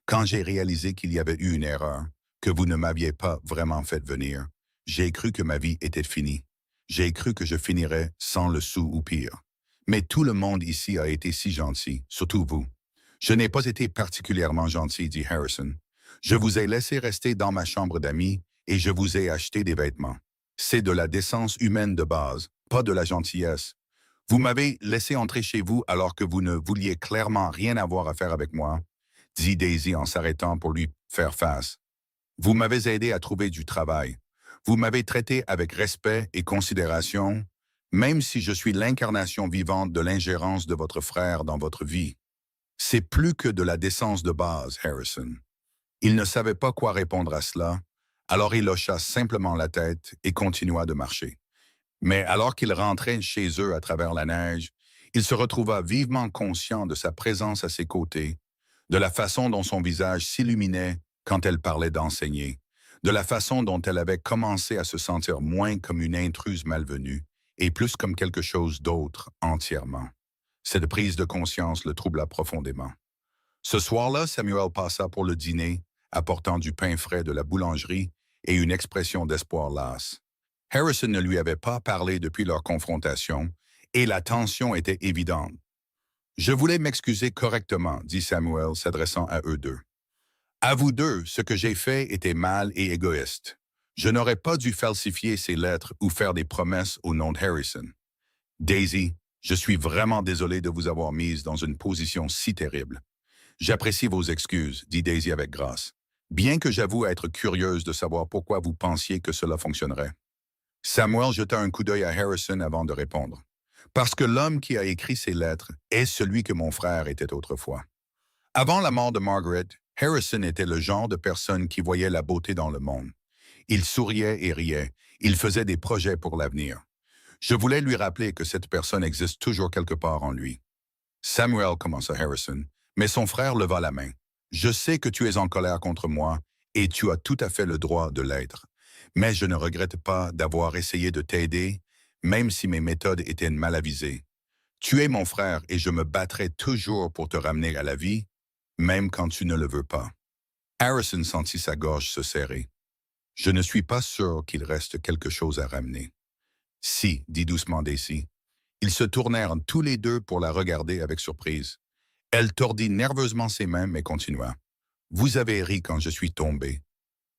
Quand j'ai réalisé qu'il y avait eu une erreur, que vous ne m'aviez pas vraiment fait venir, j'ai cru que ma vie était finie. J'ai cru que je finirais sans le sou ou pire. Mais tout le monde ici a été si gentil, surtout vous. Je n'ai pas été particulièrement gentil, dit Harrison. Je vous ai laissé rester dans ma chambre d'amis et je vous ai acheté des vêtements. C'est de la décence humaine de base, pas de la gentillesse. Vous m'avez laissé entrer chez vous alors que vous ne vouliez clairement rien avoir à faire avec moi, dit Daisy en s'arrêtant pour lui faire face. Vous m'avez aidé à trouver du travail. Vous m'avez traité avec respect et considération, même si je suis l'incarnation vivante de l'ingérence de votre frère dans votre vie. C'est plus que de la décence de base, Harrison. Il ne savait pas quoi répondre à cela, alors il hocha simplement la tête et continua de marcher. Mais alors qu'il rentrait chez eux à travers la neige, il se retrouva vivement conscient de sa présence à ses côtés, de la façon dont son visage s'illuminait quand elle parlait d'enseigner, de la façon dont elle avait commencé à se sentir moins comme une intruse malvenue et plus comme quelque chose d'autre entièrement. Cette prise de conscience le troubla profondément. Ce soir-là, Samuel passa pour le dîner, apportant du pain frais de la boulangerie et une expression d'espoir lasse. Harrison ne lui avait pas parlé depuis leur confrontation et la tension était évidente. Je voulais m'excuser correctement, dit Samuel, s'adressant à eux deux. À vous deux, ce que j'ai fait était mal et égoïste. Je n'aurais pas dû falsifier ces lettres ou faire des promesses au nom de Harrison. Daisy, je suis vraiment désolé de vous avoir mise dans une position si terrible. J'apprécie vos excuses, dit Daisy avec grâce, bien que j'avoue être curieuse de savoir pourquoi vous pensiez que cela fonctionnerait. Samuel jeta un coup d'œil à Harrison avant de répondre. Parce que l'homme qui a écrit ces lettres est celui que mon frère était autrefois. Avant la mort de Margaret, Harrison était le genre de personne qui voyait la beauté dans le monde. Il souriait et riait, il faisait des projets pour l'avenir. Je voulais lui rappeler que cette personne existe toujours quelque part en lui. Samuel, commença Harrison, mais son frère leva la main. Je sais que tu es en colère contre moi, et tu as tout à fait le droit de l'être. Mais je ne regrette pas d'avoir essayé de t'aider, même si mes méthodes étaient mal avisées. Tu es mon frère et je me battrai toujours pour te ramener à la vie, même quand tu ne le veux pas. Harrison sentit sa gorge se serrer. Je ne suis pas sûr qu'il reste quelque chose à ramener. Si, dit doucement Daisy. Ils se tournèrent tous les deux pour la regarder avec surprise. Elle tordit nerveusement ses mains mais continua. Vous avez ri quand je suis tombé.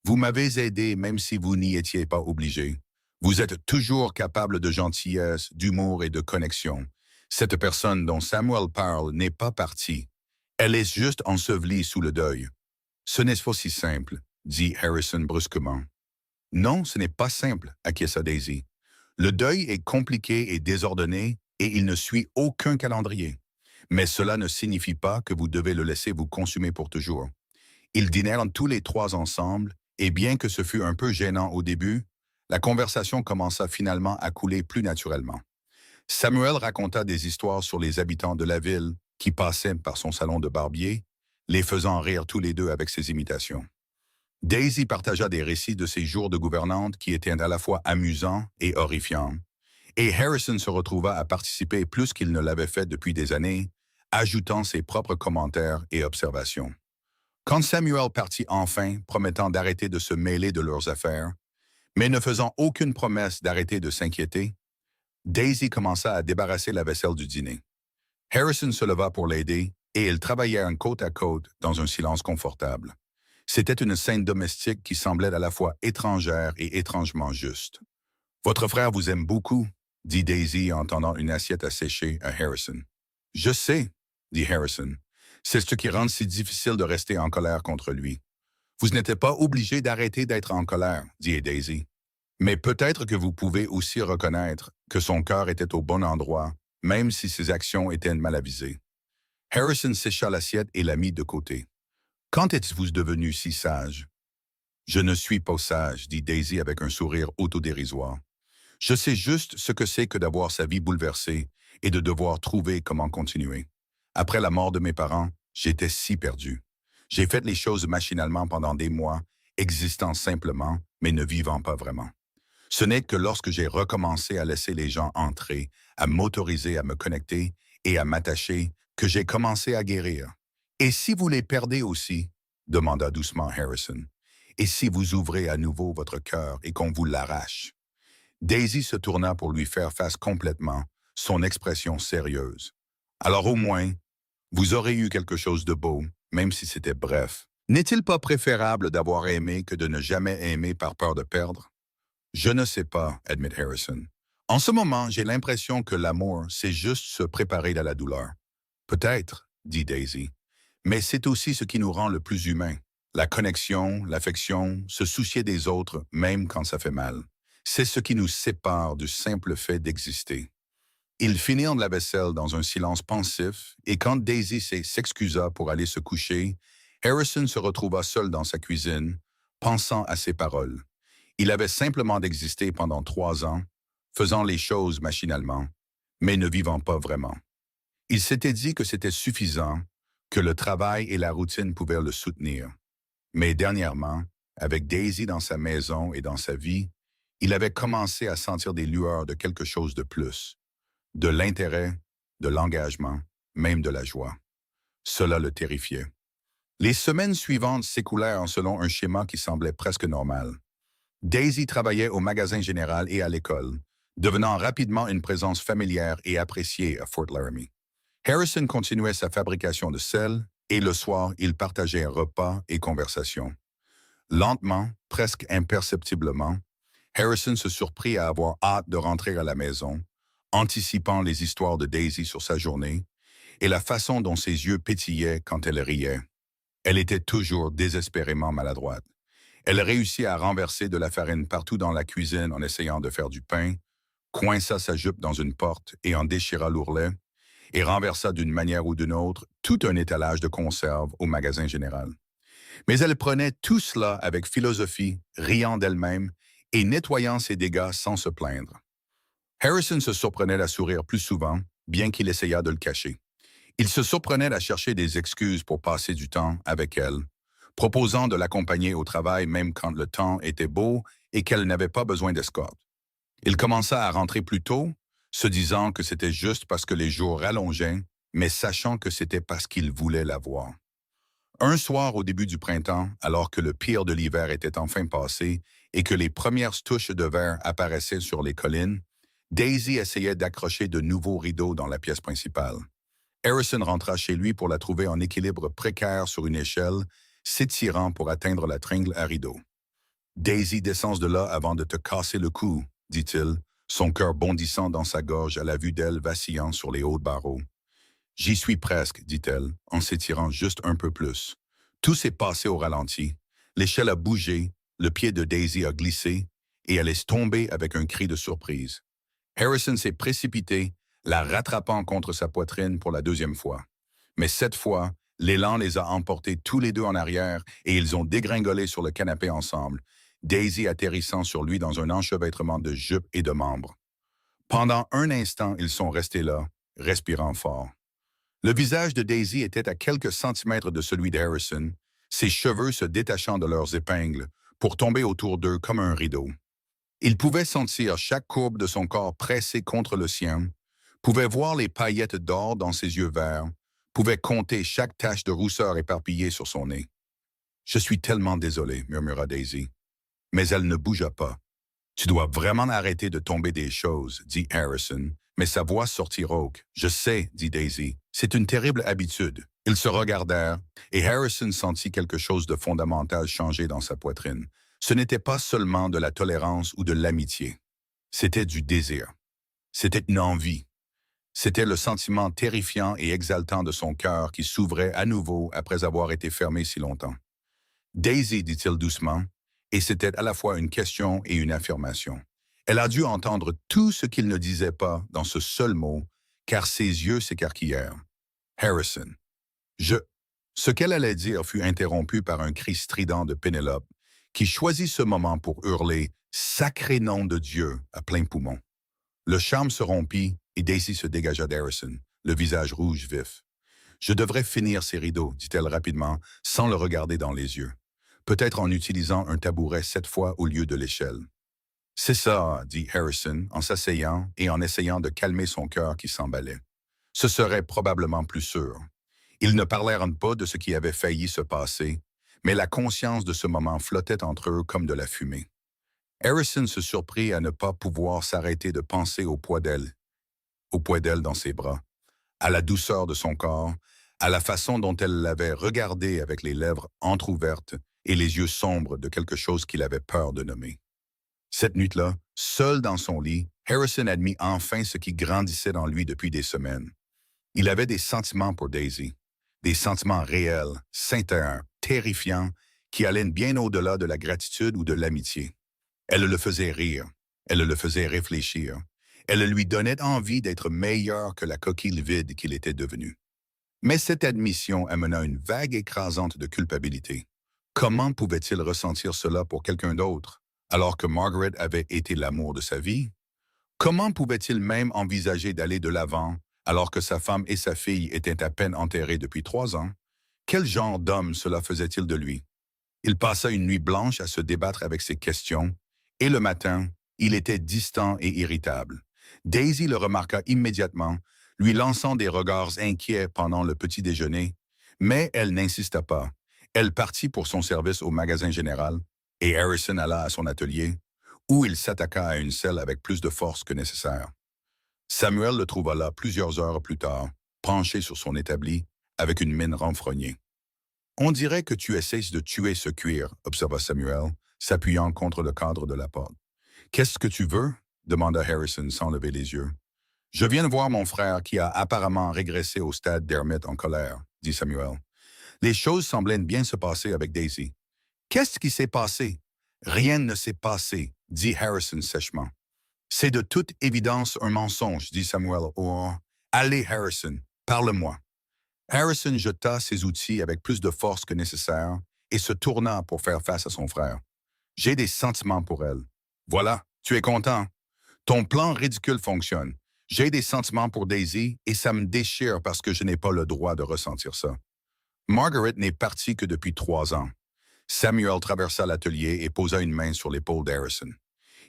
Vous m'avez aidé même si vous n'y étiez pas obligé. Vous êtes toujours capable de gentillesse, d'humour et de connexion. Cette personne dont Samuel parle n'est pas partie. Elle est juste ensevelie sous le deuil. Ce n'est pas si simple, dit Harrison brusquement. Non, ce n'est pas simple, acquiesça Daisy. Le deuil est compliqué et désordonné et il ne suit aucun calendrier. Mais cela ne signifie pas que vous devez le laisser vous consumer pour toujours. Ils dînèrent tous les trois ensemble et bien que ce fût un peu gênant au début, la conversation commença finalement à couler plus naturellement. Samuel raconta des histoires sur les habitants de la ville qui passaient par son salon de barbier, les faisant rire tous les deux avec ses imitations. Daisy partagea des récits de ses jours de gouvernante qui étaient à la fois amusants et horrifiants, et Harrison se retrouva à participer plus qu'il ne l'avait fait depuis des années, ajoutant ses propres commentaires et observations. Quand Samuel partit enfin, promettant d'arrêter de se mêler de leurs affaires, mais ne faisant aucune promesse d'arrêter de s'inquiéter, Daisy commença à débarrasser la vaisselle du dîner. Harrison se leva pour l'aider et ils travaillèrent côte à côte dans un silence confortable. C'était une scène domestique qui semblait à la fois étrangère et étrangement juste. « Votre frère vous aime beaucoup », dit Daisy en tendant une assiette à sécher à Harrison. « Je sais », dit Harrison. « C'est ce qui rend si difficile de rester en colère contre lui. »« Vous n'êtes pas obligé d'arrêter d'être en colère, » dit Daisy. « Mais peut-être que vous pouvez aussi reconnaître que son cœur était au bon endroit, même si ses actions étaient mal avisées. » Harrison sécha l'assiette et la mit de côté. « Quand êtes-vous devenu si sage? »« Je ne suis pas sage, » dit Daisy avec un sourire autodérisoire. « Je sais juste ce que c'est que d'avoir sa vie bouleversée et de devoir trouver comment continuer. Après la mort de mes parents, j'étais si perdu. J'ai fait les choses machinalement pendant des mois, existant simplement, mais ne vivant pas vraiment. Ce n'est que lorsque j'ai recommencé à laisser les gens entrer, à m'autoriser à me connecter et à m'attacher, que j'ai commencé à guérir. Et si vous les perdez aussi, demanda doucement Harrison, et si vous ouvrez à nouveau votre cœur et qu'on vous l'arrache? Daisy se tourna pour lui faire face complètement, son expression sérieuse. Alors au moins, vous aurez eu quelque chose de beau, même si c'était bref. N'est-il pas préférable d'avoir aimé que de ne jamais aimer par peur de perdre? Je ne sais pas, admit Harrison. En ce moment, j'ai l'impression que l'amour, c'est juste se préparer à la douleur. Peut-être, dit Daisy, mais c'est aussi ce qui nous rend le plus humains. La connexion, l'affection, se soucier des autres, même quand ça fait mal. C'est ce qui nous sépare du simple fait d'exister. Ils finirent la vaisselle dans un silence pensif, et quand Daisy s'excusa pour aller se coucher, Harrison se retrouva seul dans sa cuisine, pensant à ses paroles. Il avait simplement d'exister pendant 3 ans, faisant les choses machinalement, mais ne vivant pas vraiment. Il s'était dit que c'était suffisant, que le travail et la routine pouvaient le soutenir. Mais dernièrement, avec Daisy dans sa maison et dans sa vie, il avait commencé à sentir des lueurs de quelque chose de plus, de l'intérêt, de l'engagement, même de la joie. Cela le terrifiait. Les semaines suivantes s'écoulèrent selon un schéma qui semblait presque normal. Daisy travaillait au magasin général et à l'école, devenant rapidement une présence familière et appréciée à Fort Laramie. Harrison continuait sa fabrication de sel et le soir, il partageait repas et conversations. Lentement, presque imperceptiblement, Harrison se surprit à avoir hâte de rentrer à la maison, anticipant les histoires de Daisy sur sa journée et la façon dont ses yeux pétillaient quand elle riait. Elle était toujours désespérément maladroite. Elle réussit à renverser de la farine partout dans la cuisine en essayant de faire du pain, coinça sa jupe dans une porte et en déchira l'ourlet, et renversa d'une manière ou d'une autre tout un étalage de conserves au magasin général. Mais elle prenait tout cela avec philosophie, riant d'elle-même et nettoyant ses dégâts sans se plaindre. Harrison se surprenait à sourire plus souvent, bien qu'il essayât de le cacher. Il se surprenait à chercher des excuses pour passer du temps avec elle, proposant de l'accompagner au travail même quand le temps était beau et qu'elle n'avait pas besoin d'escorte. Il commença à rentrer plus tôt, se disant que c'était juste parce que les jours rallongeaient, mais sachant que c'était parce qu'il voulait la voir. Un soir au début du printemps, alors que le pire de l'hiver était enfin passé et que les premières touches de verre apparaissaient sur les collines, Daisy essayait d'accrocher de nouveaux rideaux dans la pièce principale. Harrison rentra chez lui pour la trouver en équilibre précaire sur une échelle, s'étirant pour atteindre la tringle à rideaux. « Daisy, descends de là avant de te casser le cou, » dit-il, son cœur bondissant dans sa gorge à la vue d'elle vacillant sur les hauts barreaux. « J'y suis presque, dit-elle, en s'étirant juste un peu plus. Tout s'est passé au ralenti. L'échelle a bougé, le pied de Daisy a glissé, et elle est tombée avec un cri de surprise. Harrison s'est précipité, la rattrapant contre sa poitrine pour la deuxième fois. Mais cette fois, l'élan les a emportés tous les deux en arrière et ils ont dégringolé sur le canapé ensemble, Daisy atterrissant sur lui dans un enchevêtrement de jupes et de membres. Pendant un instant, ils sont restés là, respirant fort. Le visage de Daisy était à quelques centimètres de celui d'Harrison, ses cheveux se détachant de leurs épingles pour tomber autour d'eux comme un rideau. Il pouvait sentir chaque courbe de son corps pressée contre le sien, pouvait voir les paillettes d'or dans ses yeux verts, pouvait compter chaque tache de rousseur éparpillée sur son nez. « Je suis tellement désolé, » murmura Daisy. Mais elle ne bougea pas. « Tu dois vraiment arrêter de tomber des choses, » dit Harrison, mais sa voix sortit rauque. « Je sais, » dit Daisy. « C'est une terrible habitude. » Ils se regardèrent, et Harrison sentit quelque chose de fondamental changer dans sa poitrine. Ce n'était pas seulement de la tolérance ou de l'amitié. C'était du désir. C'était une envie. C'était le sentiment terrifiant et exaltant de son cœur qui s'ouvrait à nouveau après avoir été fermé si longtemps. « Daisy, » dit-il doucement, et c'était à la fois une question et une affirmation. Elle a dû entendre tout ce qu'il ne disait pas dans ce seul mot, car ses yeux s'écarquillèrent. « Harrison. » Ce qu'elle allait dire fut interrompu par un cri strident de Pénélope, qui choisit ce moment pour hurler « Sacré nom de Dieu » à plein poumon. Le charme se rompit et Daisy se dégagea d'Harrison, le visage rouge vif. « Je devrais finir ces rideaux, » dit-elle rapidement, sans le regarder dans les yeux. Peut-être en utilisant un tabouret cette fois au lieu de l'échelle. « C'est ça, » dit Harrison, en s'asseyant et en essayant de calmer son cœur qui s'emballait. Ce serait probablement plus sûr. Ils ne parlèrent pas de ce qui avait failli se passer, mais la conscience de ce moment flottait entre eux comme de la fumée. Harrison se surprit à ne pas pouvoir s'arrêter de penser au poids d'elle dans ses bras, à la douceur de son corps, à la façon dont elle l'avait regardé avec les lèvres entr'ouvertes et les yeux sombres de quelque chose qu'il avait peur de nommer. Cette nuit-là, seul dans son lit, Harrison admit enfin ce qui grandissait dans lui depuis des semaines. Il avait des sentiments pour Daisy, des sentiments réels, sincères, terrifiants, qui allaient bien au-delà de la gratitude ou de l'amitié. Elle le faisait rire, elle le faisait réfléchir, elle lui donnait envie d'être meilleur que la coquille vide qu'il était devenu. Mais cette admission amena une vague écrasante de culpabilité. Comment pouvait-il ressentir cela pour quelqu'un d'autre, alors que Margaret avait été l'amour de sa vie? Comment pouvait-il même envisager d'aller de l'avant, alors que sa femme et sa fille étaient à peine enterrées depuis 3 ans? Quel genre d'homme cela faisait-il de lui? Il passa une nuit blanche à se débattre avec ces questions, et le matin, il était distant et irritable. Daisy le remarqua immédiatement, lui lançant des regards inquiets pendant le petit déjeuner, mais elle n'insista pas. Elle partit pour son service au magasin général, et Harrison alla à son atelier, où il s'attaqua à une selle avec plus de force que nécessaire. Samuel le trouva là plusieurs heures plus tard, penché sur son établi, avec une mine renfrognée. On dirait que tu essaies de tuer ce cuir, observa Samuel, s'appuyant contre le cadre de la porte. Qu'est-ce que tu veux? Demanda Harrison sans lever les yeux. Je viens de voir mon frère qui a apparemment régressé au stade d'ermite en colère, dit Samuel. Les choses semblaient bien se passer avec Daisy. Qu'est-ce qui s'est passé? Rien ne s'est passé, dit Harrison sèchement. C'est de toute évidence un mensonge, dit Samuel. Oh, allez, Harrison, parle-moi. Harrison jeta ses outils avec plus de force que nécessaire et se tourna pour faire face à son frère. J'ai des sentiments pour elle. Voilà, tu es content. Ton plan ridicule fonctionne. J'ai des sentiments pour Daisy et ça me déchire parce que je n'ai pas le droit de ressentir ça. Margaret n'est partie que depuis 3 ans. Samuel traversa l'atelier et posa une main sur l'épaule d'Harrison.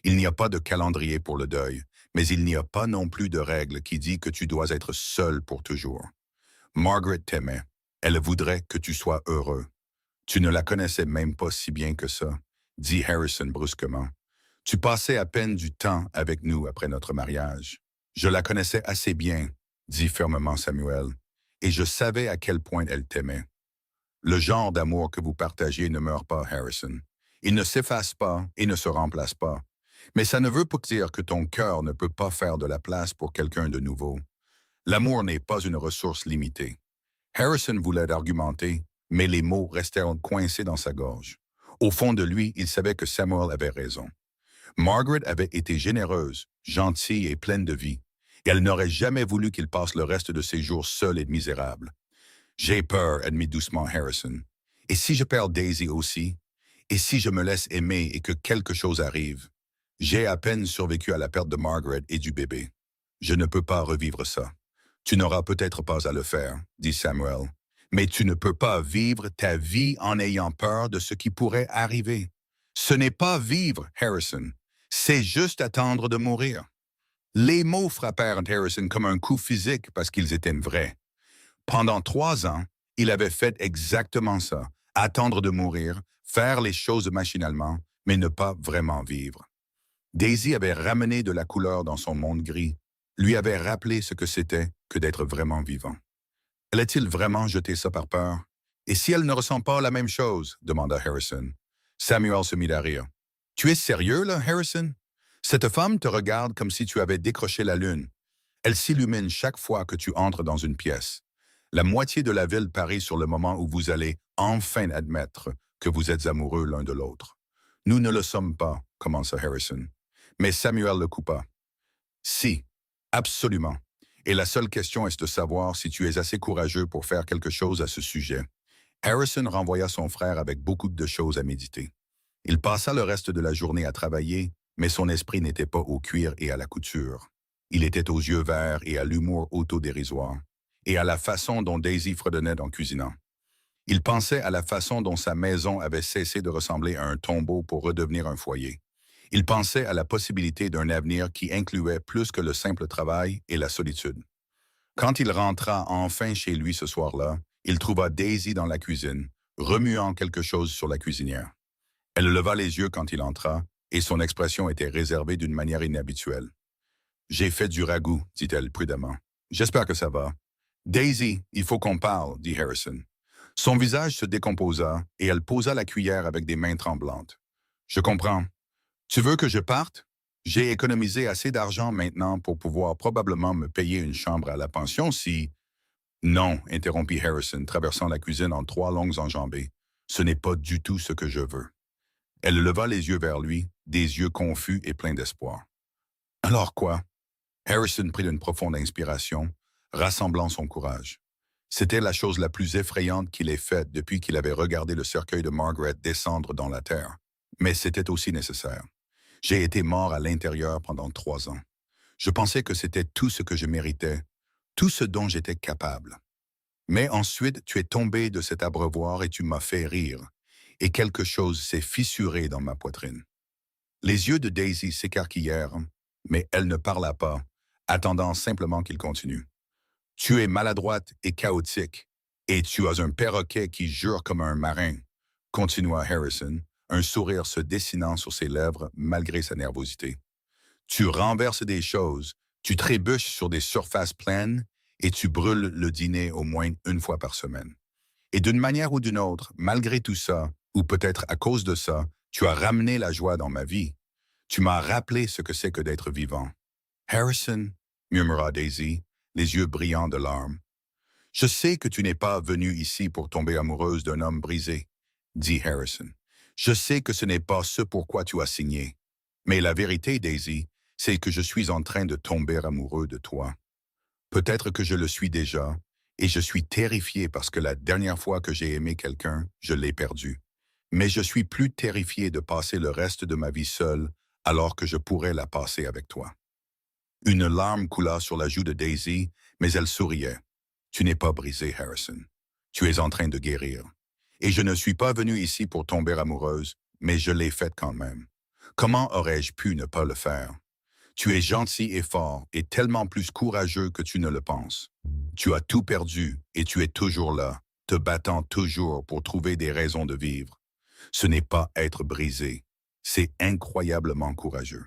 Il n'y a pas de calendrier pour le deuil, mais il n'y a pas non plus de règle qui dit que tu dois être seul pour toujours. Margaret t'aimait. Elle voudrait que tu sois heureux. Tu ne la connaissais même pas si bien que ça, dit Harrison brusquement. Tu passais à peine du temps avec nous après notre mariage. Je la connaissais assez bien, dit fermement Samuel, et je savais à quel point elle t'aimait. Le genre d'amour que vous partagez ne meurt pas, Harrison. Il ne s'efface pas et ne se remplace pas. Mais ça ne veut pas dire que ton cœur ne peut pas faire de la place pour quelqu'un de nouveau. L'amour n'est pas une ressource limitée. Harrison voulait argumenter, mais les mots restèrent coincés dans sa gorge. Au fond de lui, il savait que Samuel avait raison. Margaret avait été généreuse, gentille et pleine de vie, et elle n'aurait jamais voulu qu'il passe le reste de ses jours seul et misérable. J'ai peur, admit doucement Harrison. Et si je perds Daisy aussi? Et si je me laisse aimer et que quelque chose arrive? J'ai à peine survécu à la perte de Margaret et du bébé. Je ne peux pas revivre ça. Tu n'auras peut-être pas à le faire, dit Samuel, mais tu ne peux pas vivre ta vie en ayant peur de ce qui pourrait arriver. Ce n'est pas vivre, Harrison. C'est juste attendre de mourir. Les mots frappèrent Harrison comme un coup physique parce qu'ils étaient vrais. Pendant 3 ans, il avait fait exactement ça, attendre de mourir, faire les choses machinalement, mais ne pas vraiment vivre. Daisy avait ramené de la couleur dans son monde gris, lui avait rappelé ce que c'était que d'être vraiment vivant. Allait-il vraiment jeter ça par peur? Et si elle ne ressent pas la même chose? Demanda Harrison. Samuel se mit à rire. Tu es sérieux, là, Harrison? Cette femme te regarde comme si tu avais décroché la lune. Elle s'illumine chaque fois que tu entres dans une pièce. La moitié de la ville parie sur le moment où vous allez enfin admettre que vous êtes amoureux l'un de l'autre. Nous ne le sommes pas, commença Harrison. Mais Samuel le coupa. Si, absolument. Et la seule question est de savoir si tu es assez courageux pour faire quelque chose à ce sujet. Harrison renvoya son frère avec beaucoup de choses à méditer. Il passa le reste de la journée à travailler, mais son esprit n'était pas au cuir et à la couture. Il était aux yeux verts et à l'humour autodérisoire, et à la façon dont Daisy fredonnait en cuisinant. Il pensait à la façon dont sa maison avait cessé de ressembler à un tombeau pour redevenir un foyer. Il pensait à la possibilité d'un avenir qui incluait plus que le simple travail et la solitude. Quand il rentra enfin chez lui ce soir-là, il trouva Daisy dans la cuisine, remuant quelque chose sur la cuisinière. Elle leva les yeux quand il entra, et son expression était réservée d'une manière inhabituelle. « J'ai fait du ragoût, dit-elle prudemment. J'espère que ça va. »« Daisy, il faut qu'on parle, dit Harrison. Son visage se décomposa, et elle posa la cuillère avec des mains tremblantes. « Je comprends. Tu veux que je parte? J'ai économisé assez d'argent maintenant pour pouvoir probablement me payer une chambre à la pension si... » « Non, interrompit Harrison, traversant la cuisine en 3 longues enjambées. Ce n'est pas du tout ce que je veux. Elle leva les yeux vers lui, des yeux confus et pleins d'espoir. « Alors quoi? » Harrison prit une profonde inspiration, rassemblant son courage. C'était la chose la plus effrayante qu'il ait faite depuis qu'il avait regardé le cercueil de Margaret descendre dans la terre. Mais c'était aussi nécessaire. J'ai été mort à l'intérieur pendant 3 ans. Je pensais que c'était tout ce que je méritais, tout ce dont j'étais capable. Mais ensuite, tu es tombé de cet abreuvoir et tu m'as fait rire, et quelque chose s'est fissuré dans ma poitrine. Les yeux de Daisy s'écarquillèrent, mais elle ne parla pas, attendant simplement qu'il continue. Tu es maladroite et chaotique, et tu as un perroquet qui jure comme un marin, continua Harrison, un sourire se dessinant sur ses lèvres malgré sa nervosité. Tu renverses des choses, tu trébuches sur des surfaces pleines et tu brûles le dîner au moins une fois par semaine. Et d'une manière ou d'une autre, malgré tout ça, ou peut-être à cause de ça, tu as ramené la joie dans ma vie. Tu m'as rappelé ce que c'est que d'être vivant. Harrison, murmura Daisy, les yeux brillants de larmes. Je sais que tu n'es pas venue ici pour tomber amoureuse d'un homme brisé, dit Harrison. Je sais que ce n'est pas ce pourquoi tu as signé. Mais la vérité, Daisy, c'est que je suis en train de tomber amoureux de toi. Peut-être que je le suis déjà, et je suis terrifié parce que la dernière fois que j'ai aimé quelqu'un, je l'ai perdu. Mais je suis plus terrifié de passer le reste de ma vie seule alors que je pourrais la passer avec toi. Une larme coula sur la joue de Daisy, mais elle souriait. Tu n'es pas brisé, Harrison. Tu es en train de guérir. Et je ne suis pas venue ici pour tomber amoureuse, mais je l'ai faite quand même. Comment aurais-je pu ne pas le faire? Tu es gentil et fort, et tellement plus courageux que tu ne le penses. Tu as tout perdu, et tu es toujours là, te battant toujours pour trouver des raisons de vivre. Ce n'est pas être brisé, c'est incroyablement courageux.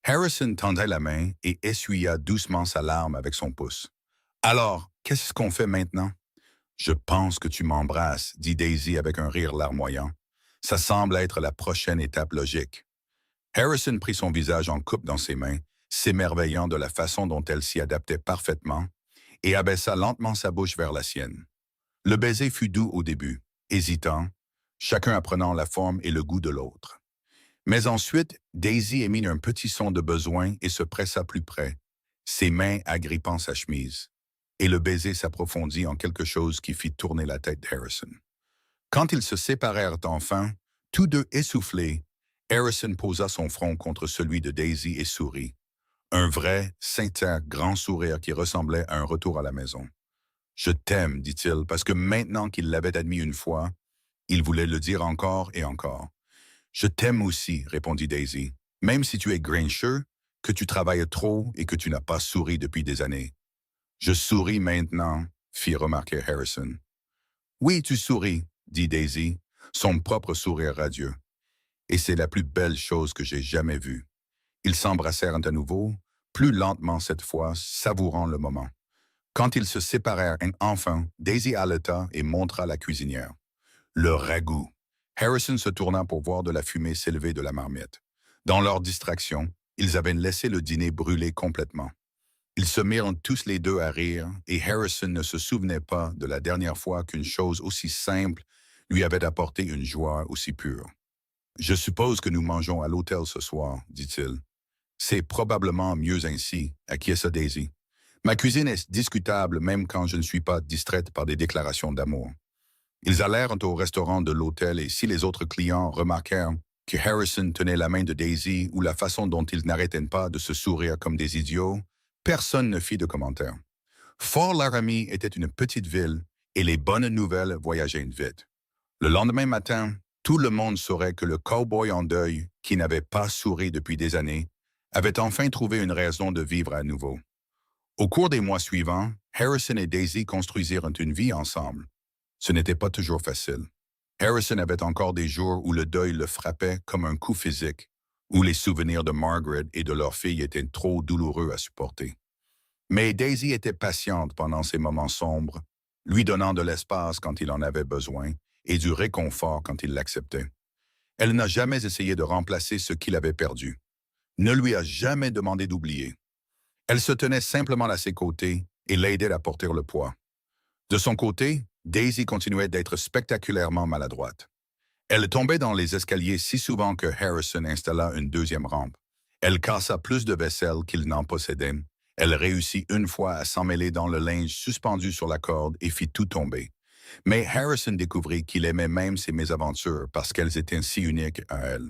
Harrison tendait la main et essuya doucement sa larme avec son pouce. Alors, qu'est-ce qu'on fait maintenant? Je pense que tu m'embrasses, dit Daisy avec un rire larmoyant. Ça semble être la prochaine étape logique. Harrison prit son visage en coupe dans ses mains, s'émerveillant de la façon dont elle s'y adaptait parfaitement, et abaissa lentement sa bouche vers la sienne. Le baiser fut doux au début, hésitant, chacun apprenant la forme et le goût de l'autre. Mais ensuite, Daisy émit un petit son de besoin et se pressa plus près, ses mains agrippant sa chemise. Et le baiser s'approfondit en quelque chose qui fit tourner la tête d'Harrison. Quand ils se séparèrent enfin, tous deux essoufflés, Harrison posa son front contre celui de Daisy et sourit. Un vrai, sincère, grand sourire qui ressemblait à un retour à la maison. « Je t'aime, dit-il, parce que maintenant qu'il l'avait admis une fois, il voulait le dire encore et encore. « Je t'aime aussi, répondit Daisy, même si tu es grincheux, que tu travailles trop et que tu n'as pas souri depuis des années. »« Je souris maintenant, fit remarquer Harrison. »« Oui, tu souris, dit Daisy, son propre sourire radieux. Et c'est la plus belle chose que j'ai jamais vue. » Ils s'embrassèrent à nouveau, plus lentement cette fois, savourant le moment. Quand ils se séparèrent enfin, Daisy haleta et montra la cuisinière. Le ragoût. Harrison se tourna pour voir de la fumée s'élever de la marmite. Dans leur distraction, ils avaient laissé le dîner brûler complètement. Ils se mirent tous les deux à rire, et Harrison ne se souvenait pas de la dernière fois qu'une chose aussi simple lui avait apporté une joie aussi pure. « Je suppose que nous mangeons à l'hôtel ce soir, dit-il. C'est probablement mieux ainsi, acquiesça Daisy. Ma cuisine est discutable même quand je ne suis pas distraite par des déclarations d'amour. Ils allèrent au restaurant de l'hôtel et si les autres clients remarquèrent que Harrison tenait la main de Daisy ou la façon dont ils n'arrêtaient pas de se sourire comme des idiots, personne ne fit de commentaires. Fort Laramie était une petite ville et les bonnes nouvelles voyageaient vite. Le lendemain matin, tout le monde saurait que le cow-boy en deuil, qui n'avait pas souri depuis des années, avait enfin trouvé une raison de vivre à nouveau. Au cours des mois suivants, Harrison et Daisy construisirent une vie ensemble. Ce n'était pas toujours facile. Harrison avait encore des jours où le deuil le frappait comme un coup physique, où les souvenirs de Margaret et de leur fille étaient trop douloureux à supporter. Mais Daisy était patiente pendant ces moments sombres, lui donnant de l'espace quand il en avait besoin et du réconfort quand il l'acceptait. Elle n'a jamais essayé de remplacer ce qu'il avait perdu, ne lui a jamais demandé d'oublier. Elle se tenait simplement à ses côtés et l'aidait à porter le poids. De son côté, Daisy continuait d'être spectaculairement maladroite. Elle tombait dans les escaliers si souvent que Harrison installa une deuxième rampe. Elle cassa plus de vaisselle qu'il n'en possédait. Elle réussit une fois à s'emmêler dans le linge suspendu sur la corde et fit tout tomber. Mais Harrison découvrit qu'il aimait même ses mésaventures parce qu'elles étaient si uniques à elle.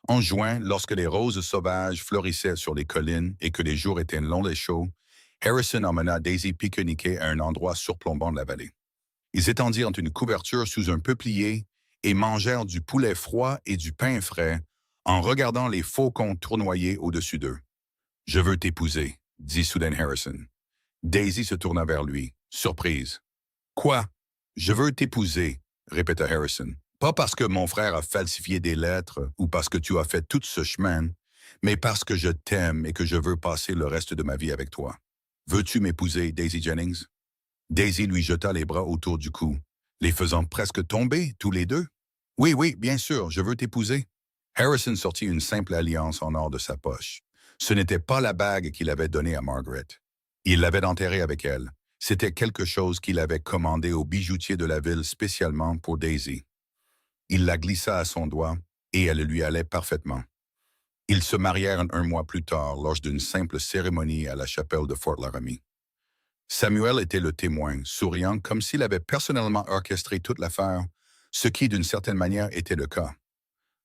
En juin, lorsque les roses sauvages fleurissaient sur les collines et que les jours étaient longs et chauds, Harrison emmena Daisy pique-niquer à un endroit surplombant de la vallée. Ils étendirent une couverture sous un peuplier et mangèrent du poulet froid et du pain frais en regardant les faucons tournoyer au-dessus d'eux. « Je veux t'épouser, » dit soudain Harrison. Daisy se tourna vers lui, surprise. « Quoi? Je veux t'épouser, » répéta Harrison. Pas parce que mon frère a falsifié des lettres ou parce que tu as fait tout ce chemin, mais parce que je t'aime et que je veux passer le reste de ma vie avec toi. Veux-tu m'épouser, Daisy Jennings? Daisy lui jeta les bras autour du cou, les faisant presque tomber, tous les deux. Oui, oui, bien sûr, je veux t'épouser. Harrison sortit une simple alliance en or de sa poche. Ce n'était pas la bague qu'il avait donnée à Margaret. Il l'avait enterrée avec elle. C'était quelque chose qu'il avait commandé au bijoutier de la ville spécialement pour Daisy. Il la glissa à son doigt et elle lui allait parfaitement. Ils se marièrent un mois plus tard lors d'une simple cérémonie à la chapelle de Fort Laramie. Samuel était le témoin, souriant comme s'il avait personnellement orchestré toute l'affaire, ce qui d'une certaine manière était le cas.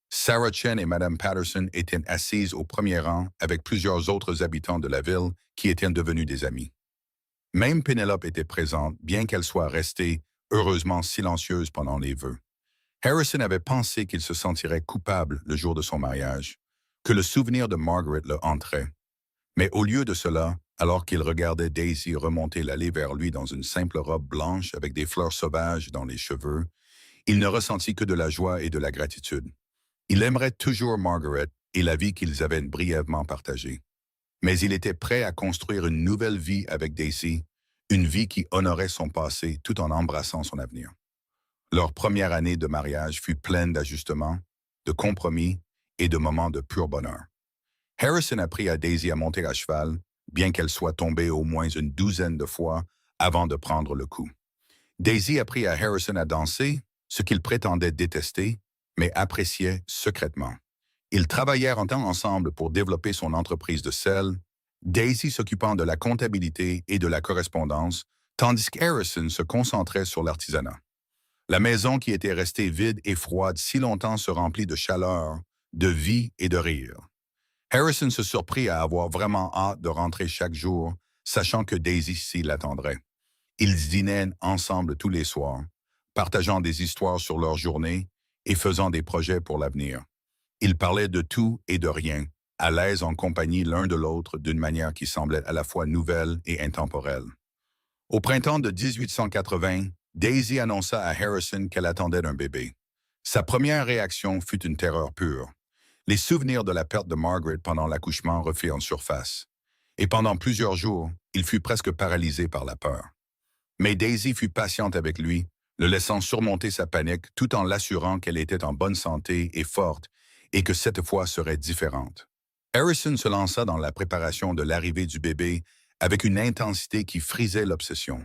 Sarah Chen et Madame Patterson étaient assises au premier rang avec plusieurs autres habitants de la ville qui étaient devenus des amis. Même Pénélope était présente, bien qu'elle soit restée heureusement silencieuse pendant les vœux. Harrison avait pensé qu'il se sentirait coupable le jour de son mariage, que le souvenir de Margaret le hanterait. Mais au lieu de cela, alors qu'il regardait Daisy remonter l'allée vers lui dans une simple robe blanche avec des fleurs sauvages dans les cheveux, il ne ressentit que de la joie et de la gratitude. Il aimerait toujours Margaret et la vie qu'ils avaient brièvement partagée. Mais il était prêt à construire une nouvelle vie avec Daisy, une vie qui honorait son passé tout en embrassant son avenir. Leur première année de mariage fut pleine d'ajustements, de compromis et de moments de pur bonheur. Harrison apprit à Daisy à monter à cheval, bien qu'elle soit tombée au moins une douzaine de fois avant de prendre le coup. Daisy apprit à Harrison à danser, ce qu'il prétendait détester, mais appréciait secrètement. Ils travaillèrent en temps ensemble pour développer son entreprise de sel, Daisy s'occupant de la comptabilité et de la correspondance, tandis qu'Harrison se concentrait sur l'artisanat. La maison qui était restée vide et froide si longtemps se remplit de chaleur, de vie et de rire. Harrison se surprit à avoir vraiment hâte de rentrer chaque jour, sachant que Daisy s'y l'attendrait. Ils dînaient ensemble tous les soirs, partageant des histoires sur leur journée et faisant des projets pour l'avenir. Ils parlaient de tout et de rien, à l'aise en compagnie l'un de l'autre d'une manière qui semblait à la fois nouvelle et intemporelle. Au printemps de 1880, Daisy annonça à Harrison qu'elle attendait un bébé. Sa première réaction fut une terreur pure. Les souvenirs de la perte de Margaret pendant l'accouchement refirent en surface. Et pendant plusieurs jours, il fut presque paralysé par la peur. Mais Daisy fut patiente avec lui, le laissant surmonter sa panique tout en l'assurant qu'elle était en bonne santé et forte et que cette fois serait différente. Harrison se lança dans la préparation de l'arrivée du bébé avec une intensité qui frisait l'obsession.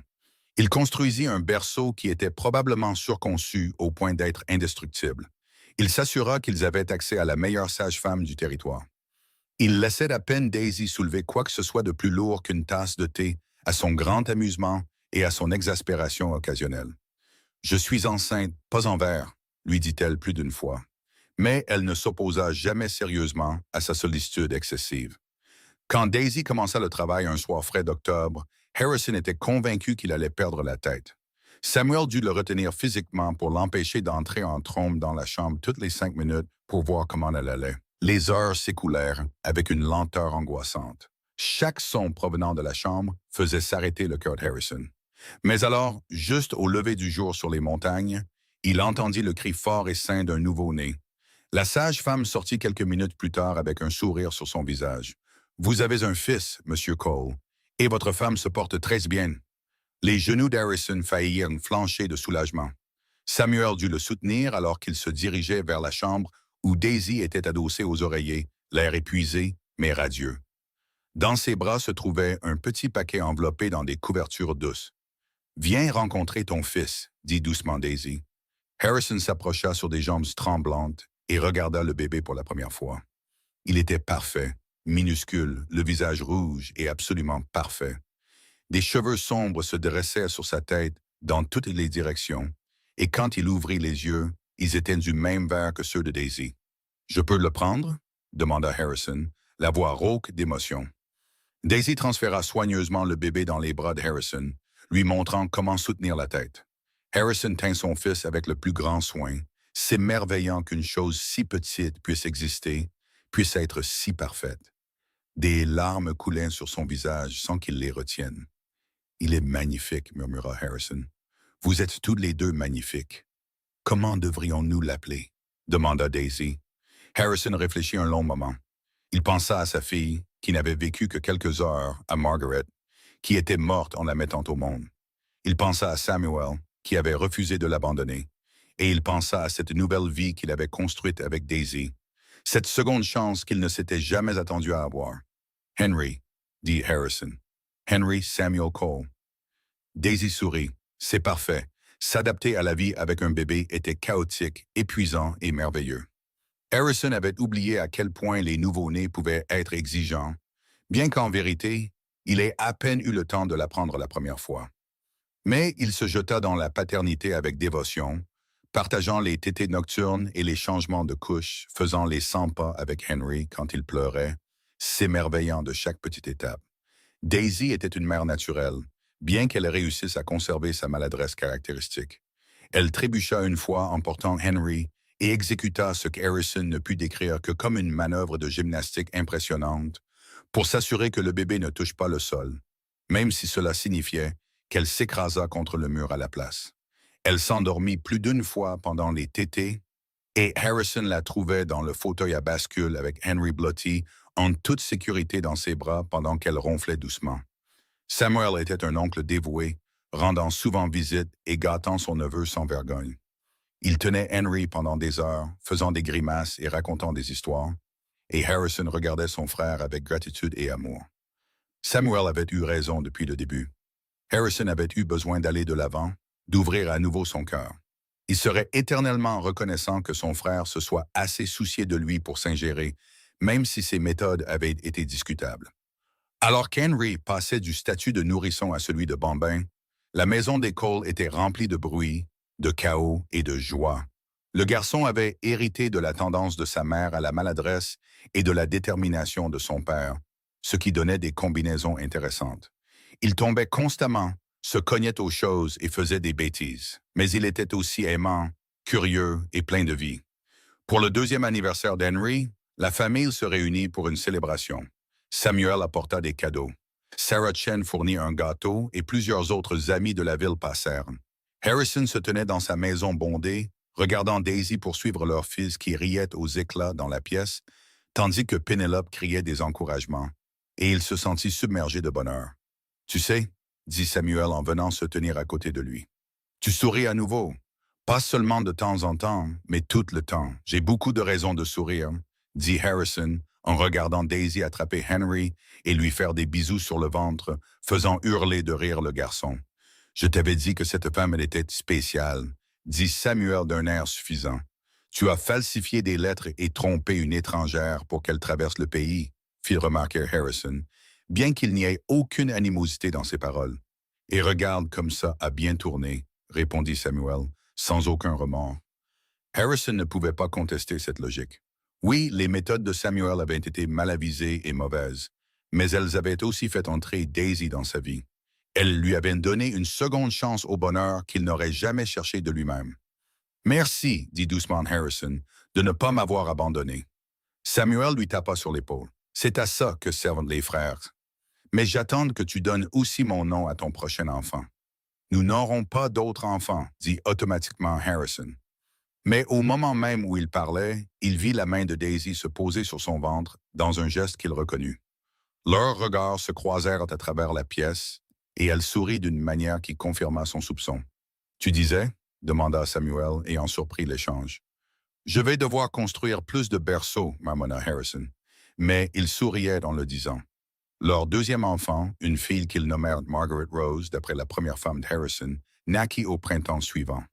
Il construisit un berceau qui était probablement surconçu au point d'être indestructible. Il s'assura qu'ils avaient accès à la meilleure sage-femme du territoire. Il laissait à peine Daisy soulever quoi que ce soit de plus lourd qu'une tasse de thé, à son grand amusement et à son exaspération occasionnelle. « Je suis enceinte, pas en verre », lui dit-elle plus d'une fois. Mais elle ne s'opposa jamais sérieusement à sa sollicitude excessive. Quand Daisy commença le travail un soir frais d'octobre, Harrison était convaincu qu'il allait perdre la tête. Samuel dut le retenir physiquement pour l'empêcher d'entrer en trombe dans la chambre toutes les 5 minutes pour voir comment elle allait. Les heures s'écoulèrent avec une lenteur angoissante. Chaque son provenant de la chambre faisait s'arrêter le cœur de Harrison. Mais alors, juste au lever du jour sur les montagnes, il entendit le cri fort et sain d'un nouveau-né. La sage-femme sortit quelques minutes plus tard avec un sourire sur son visage. « Vous avez un fils, Monsieur Cole, et votre femme se porte très bien. » Les genoux d'Harrison faillirent flancher de soulagement. Samuel dut le soutenir alors qu'il se dirigeait vers la chambre où Daisy était adossée aux oreillers, l'air épuisé, mais radieux. Dans ses bras se trouvait un petit paquet enveloppé dans des couvertures douces. « Viens rencontrer ton fils, » dit doucement Daisy. Harrison s'approcha sur des jambes tremblantes et regarda le bébé pour la première fois. Il était parfait, minuscule, le visage rouge et absolument parfait. Des cheveux sombres se dressaient sur sa tête dans toutes les directions, et quand il ouvrit les yeux, ils étaient du même vert que ceux de Daisy. « Je peux le prendre ?» demanda Harrison, la voix rauque d'émotion. Daisy transféra soigneusement le bébé dans les bras de Harrison, lui montrant comment soutenir la tête. Harrison tint son fils avec le plus grand soin, s'émerveillant qu'une chose si petite puisse exister, puisse être si parfaite. Des larmes coulaient sur son visage sans qu'il les retienne. « Il est magnifique, » murmura Harrison. « Vous êtes tous les deux magnifiques. » Comment devrions-nous l'appeler? Demanda Daisy. Harrison réfléchit un long moment. Il pensa à sa fille, qui n'avait vécu que quelques heures, à Margaret, qui était morte en la mettant au monde. Il pensa à Samuel, qui avait refusé de l'abandonner, et il pensa à cette nouvelle vie qu'il avait construite avec Daisy, cette seconde chance qu'il ne s'était jamais attendu à avoir. Henry, dit Harrison. Henry Samuel Cole. Daisy sourit. C'est parfait. S'adapter à la vie avec un bébé était chaotique, épuisant et merveilleux. Harrison avait oublié à quel point les nouveau-nés pouvaient être exigeants, bien qu'en vérité, il ait à peine eu le temps de l'apprendre la première fois. Mais il se jeta dans la paternité avec dévotion, partageant les tétées nocturnes et les changements de couche, faisant les 100 pas avec Henry quand il pleurait, s'émerveillant de chaque petite étape. Daisy était une mère naturelle, bien qu'elle réussisse à conserver sa maladresse caractéristique. Elle trébucha une fois en portant Henry et exécuta ce qu'Harrison ne put décrire que comme une manœuvre de gymnastique impressionnante pour s'assurer que le bébé ne touche pas le sol, même si cela signifiait qu'elle s'écrasa contre le mur à la place. Elle s'endormit plus d'une fois pendant les tétées et Harrison la trouvait dans le fauteuil à bascule avec Henry blotti en toute sécurité dans ses bras pendant qu'elle ronflait doucement. Samuel était un oncle dévoué, rendant souvent visite et gâtant son neveu sans vergogne. Il tenait Henry pendant des heures, faisant des grimaces et racontant des histoires, et Harrison regardait son frère avec gratitude et amour. Samuel avait eu raison depuis le début. Harrison avait eu besoin d'aller de l'avant, d'ouvrir à nouveau son cœur. Il serait éternellement reconnaissant que son frère se soit assez soucié de lui pour s'ingérer, même si ses méthodes avaient été discutables. Alors qu'Henry passait du statut de nourrisson à celui de bambin, la maison des Cole était remplie de bruit, de chaos et de joie. Le garçon avait hérité de la tendance de sa mère à la maladresse et de la détermination de son père, ce qui donnait des combinaisons intéressantes. Il tombait constamment, se cognait aux choses et faisait des bêtises, mais il était aussi aimant, curieux et plein de vie. Pour le 2e anniversaire d'Henry, la famille se réunit pour une célébration. Samuel apporta des cadeaux. Sarah Chen fournit un gâteau et plusieurs autres amis de la ville passèrent. Harrison se tenait dans sa maison bondée, regardant Daisy poursuivre leur fils qui riait aux éclats dans la pièce, tandis que Pénélope criait des encouragements, et il se sentit submergé de bonheur. « Tu sais, » dit Samuel en venant se tenir à côté de lui. « Tu souris à nouveau. Pas seulement de temps en temps, mais tout le temps. J'ai beaucoup de raisons de sourire, » dit Harrison en regardant Daisy attraper Henry et lui faire des bisous sur le ventre, faisant hurler de rire le garçon. « Je t'avais dit que cette femme elle était spéciale, » dit Samuel d'un air suffisant. « Tu as falsifié des lettres et trompé une étrangère pour qu'elle traverse le pays, » fit remarquer Harrison, bien qu'il n'y ait aucune animosité dans ses paroles. « Et regarde comme ça a bien tourné, » répondit Samuel, sans aucun remords. Harrison ne pouvait pas contester cette logique. Oui, les méthodes de Samuel avaient été mal avisées et mauvaises, mais elles avaient aussi fait entrer Daisy dans sa vie. Elles lui avaient donné une seconde chance au bonheur qu'il n'aurait jamais cherché de lui-même. « Merci, » dit doucement Harrison, « de ne pas m'avoir abandonné. » Samuel lui tapa sur l'épaule. « C'est à ça que servent les frères. Mais j'attends que tu donnes aussi mon nom à ton prochain enfant. » « Nous n'aurons pas d'autres enfants, » dit automatiquement Harrison. Mais au moment même où il parlait, il vit la main de Daisy se poser sur son ventre dans un geste qu'il reconnut. Leurs regards se croisèrent à travers la pièce et elle sourit d'une manière qui confirma son soupçon. « Tu disais ?» demanda Samuel ayant surpris l'échange. « Je vais devoir construire plus de berceaux, » marmonna Harrison, mais il souriait en le disant. Leur 2e enfant, une fille qu'ils nommèrent Margaret Rose d'après la première femme de Harrison, naquit au printemps suivant.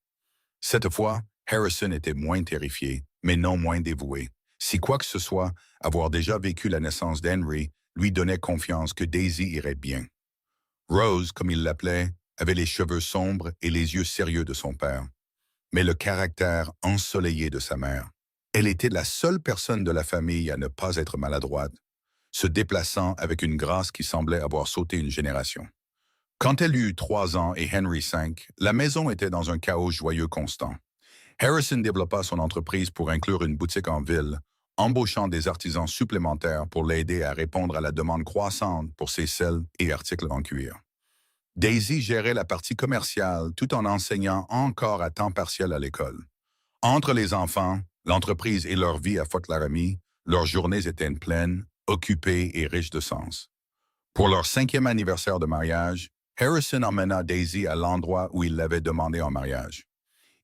Cette fois, Harrison était moins terrifié, mais non moins dévoué. Si quoi que ce soit, avoir déjà vécu la naissance d'Henry lui donnait confiance que Daisy irait bien. Rose, comme il l'appelait, avait les cheveux sombres et les yeux sérieux de son père, mais le caractère ensoleillé de sa mère. Elle était la seule personne de la famille à ne pas être maladroite, se déplaçant avec une grâce qui semblait avoir sauté une génération. Quand elle eut 3 ans et Henry 5, la maison était dans un chaos joyeux constant. Harrison développa son entreprise pour inclure une boutique en ville, embauchant des artisans supplémentaires pour l'aider à répondre à la demande croissante pour ses sels et articles en cuir. Daisy gérait la partie commerciale tout en enseignant encore à temps partiel à l'école. Entre les enfants, l'entreprise et leur vie à Fort Laramie, leurs journées étaient pleines, occupées et riches de sens. Pour leur 5e anniversaire de mariage, Harrison emmena Daisy à l'endroit où il l'avait demandé en mariage.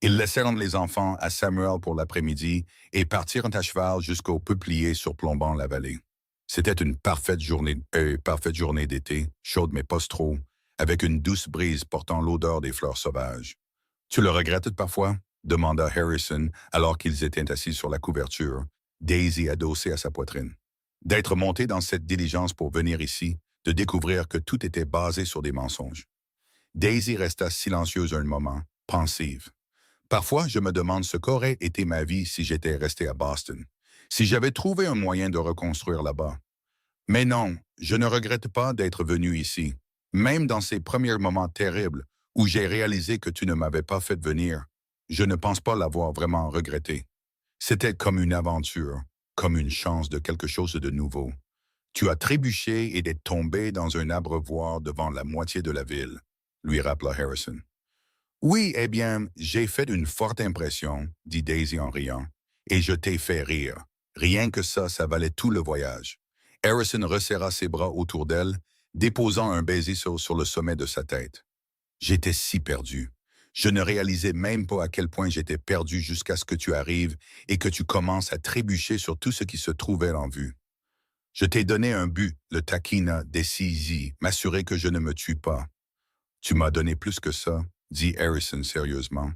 Ils laissèrent les enfants à Samuel pour l'après-midi et partirent à cheval jusqu'au peuplier surplombant la vallée. C'était une parfaite journée d'été, chaude mais pas trop, avec une douce brise portant l'odeur des fleurs sauvages. Tu le regrettes parfois? Demanda Harrison alors qu'ils étaient assis sur la couverture, Daisy adossée à sa poitrine. D'être monté dans cette diligence pour venir ici, de découvrir que tout était basé sur des mensonges. Daisy resta silencieuse un moment, pensive. Parfois, je me demande ce qu'aurait été ma vie si j'étais resté à Boston, si j'avais trouvé un moyen de reconstruire là-bas. Mais non, je ne regrette pas d'être venu ici, même dans ces premiers moments terribles où j'ai réalisé que tu ne m'avais pas fait venir. Je ne pense pas l'avoir vraiment regretté. C'était comme une aventure, comme une chance de quelque chose de nouveau. Tu as trébuché et d'être tombé dans un abreuvoir devant la moitié de la ville, lui rappela Harrison. Oui, eh bien, j'ai fait une forte impression, dit Daisy en riant, et je t'ai fait rire. Rien que ça valait tout le voyage. Harrison resserra ses bras autour d'elle, déposant un baiser sur le sommet de sa tête. J'étais si perdu. Je ne réalisais même pas à quel point j'étais perdu jusqu'à ce que tu arrives et que tu commences à trébucher sur tout ce qui se trouvait en vue. Je t'ai donné un but, le taquina décisi, m'assurer que je ne me tue pas. Tu m'as donné plus que ça, dit Harrison sérieusement.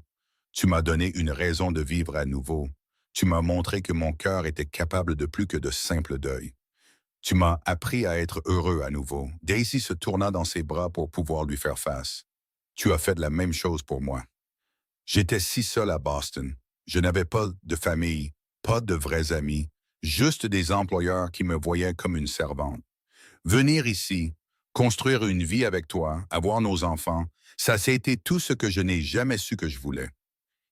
Tu m'as donné une raison de vivre à nouveau. Tu m'as montré que mon cœur était capable de plus que de simple deuil. Tu m'as appris à être heureux à nouveau. Daisy se tourna dans ses bras pour pouvoir lui faire face. Tu as fait la même chose pour moi. J'étais si seul à Boston. Je n'avais pas de famille, pas de vrais amis, juste des employeurs qui me voyaient comme une servante. Venir ici, construire une vie avec toi, avoir nos enfants, ça s'est été tout ce que je n'ai jamais su que je voulais.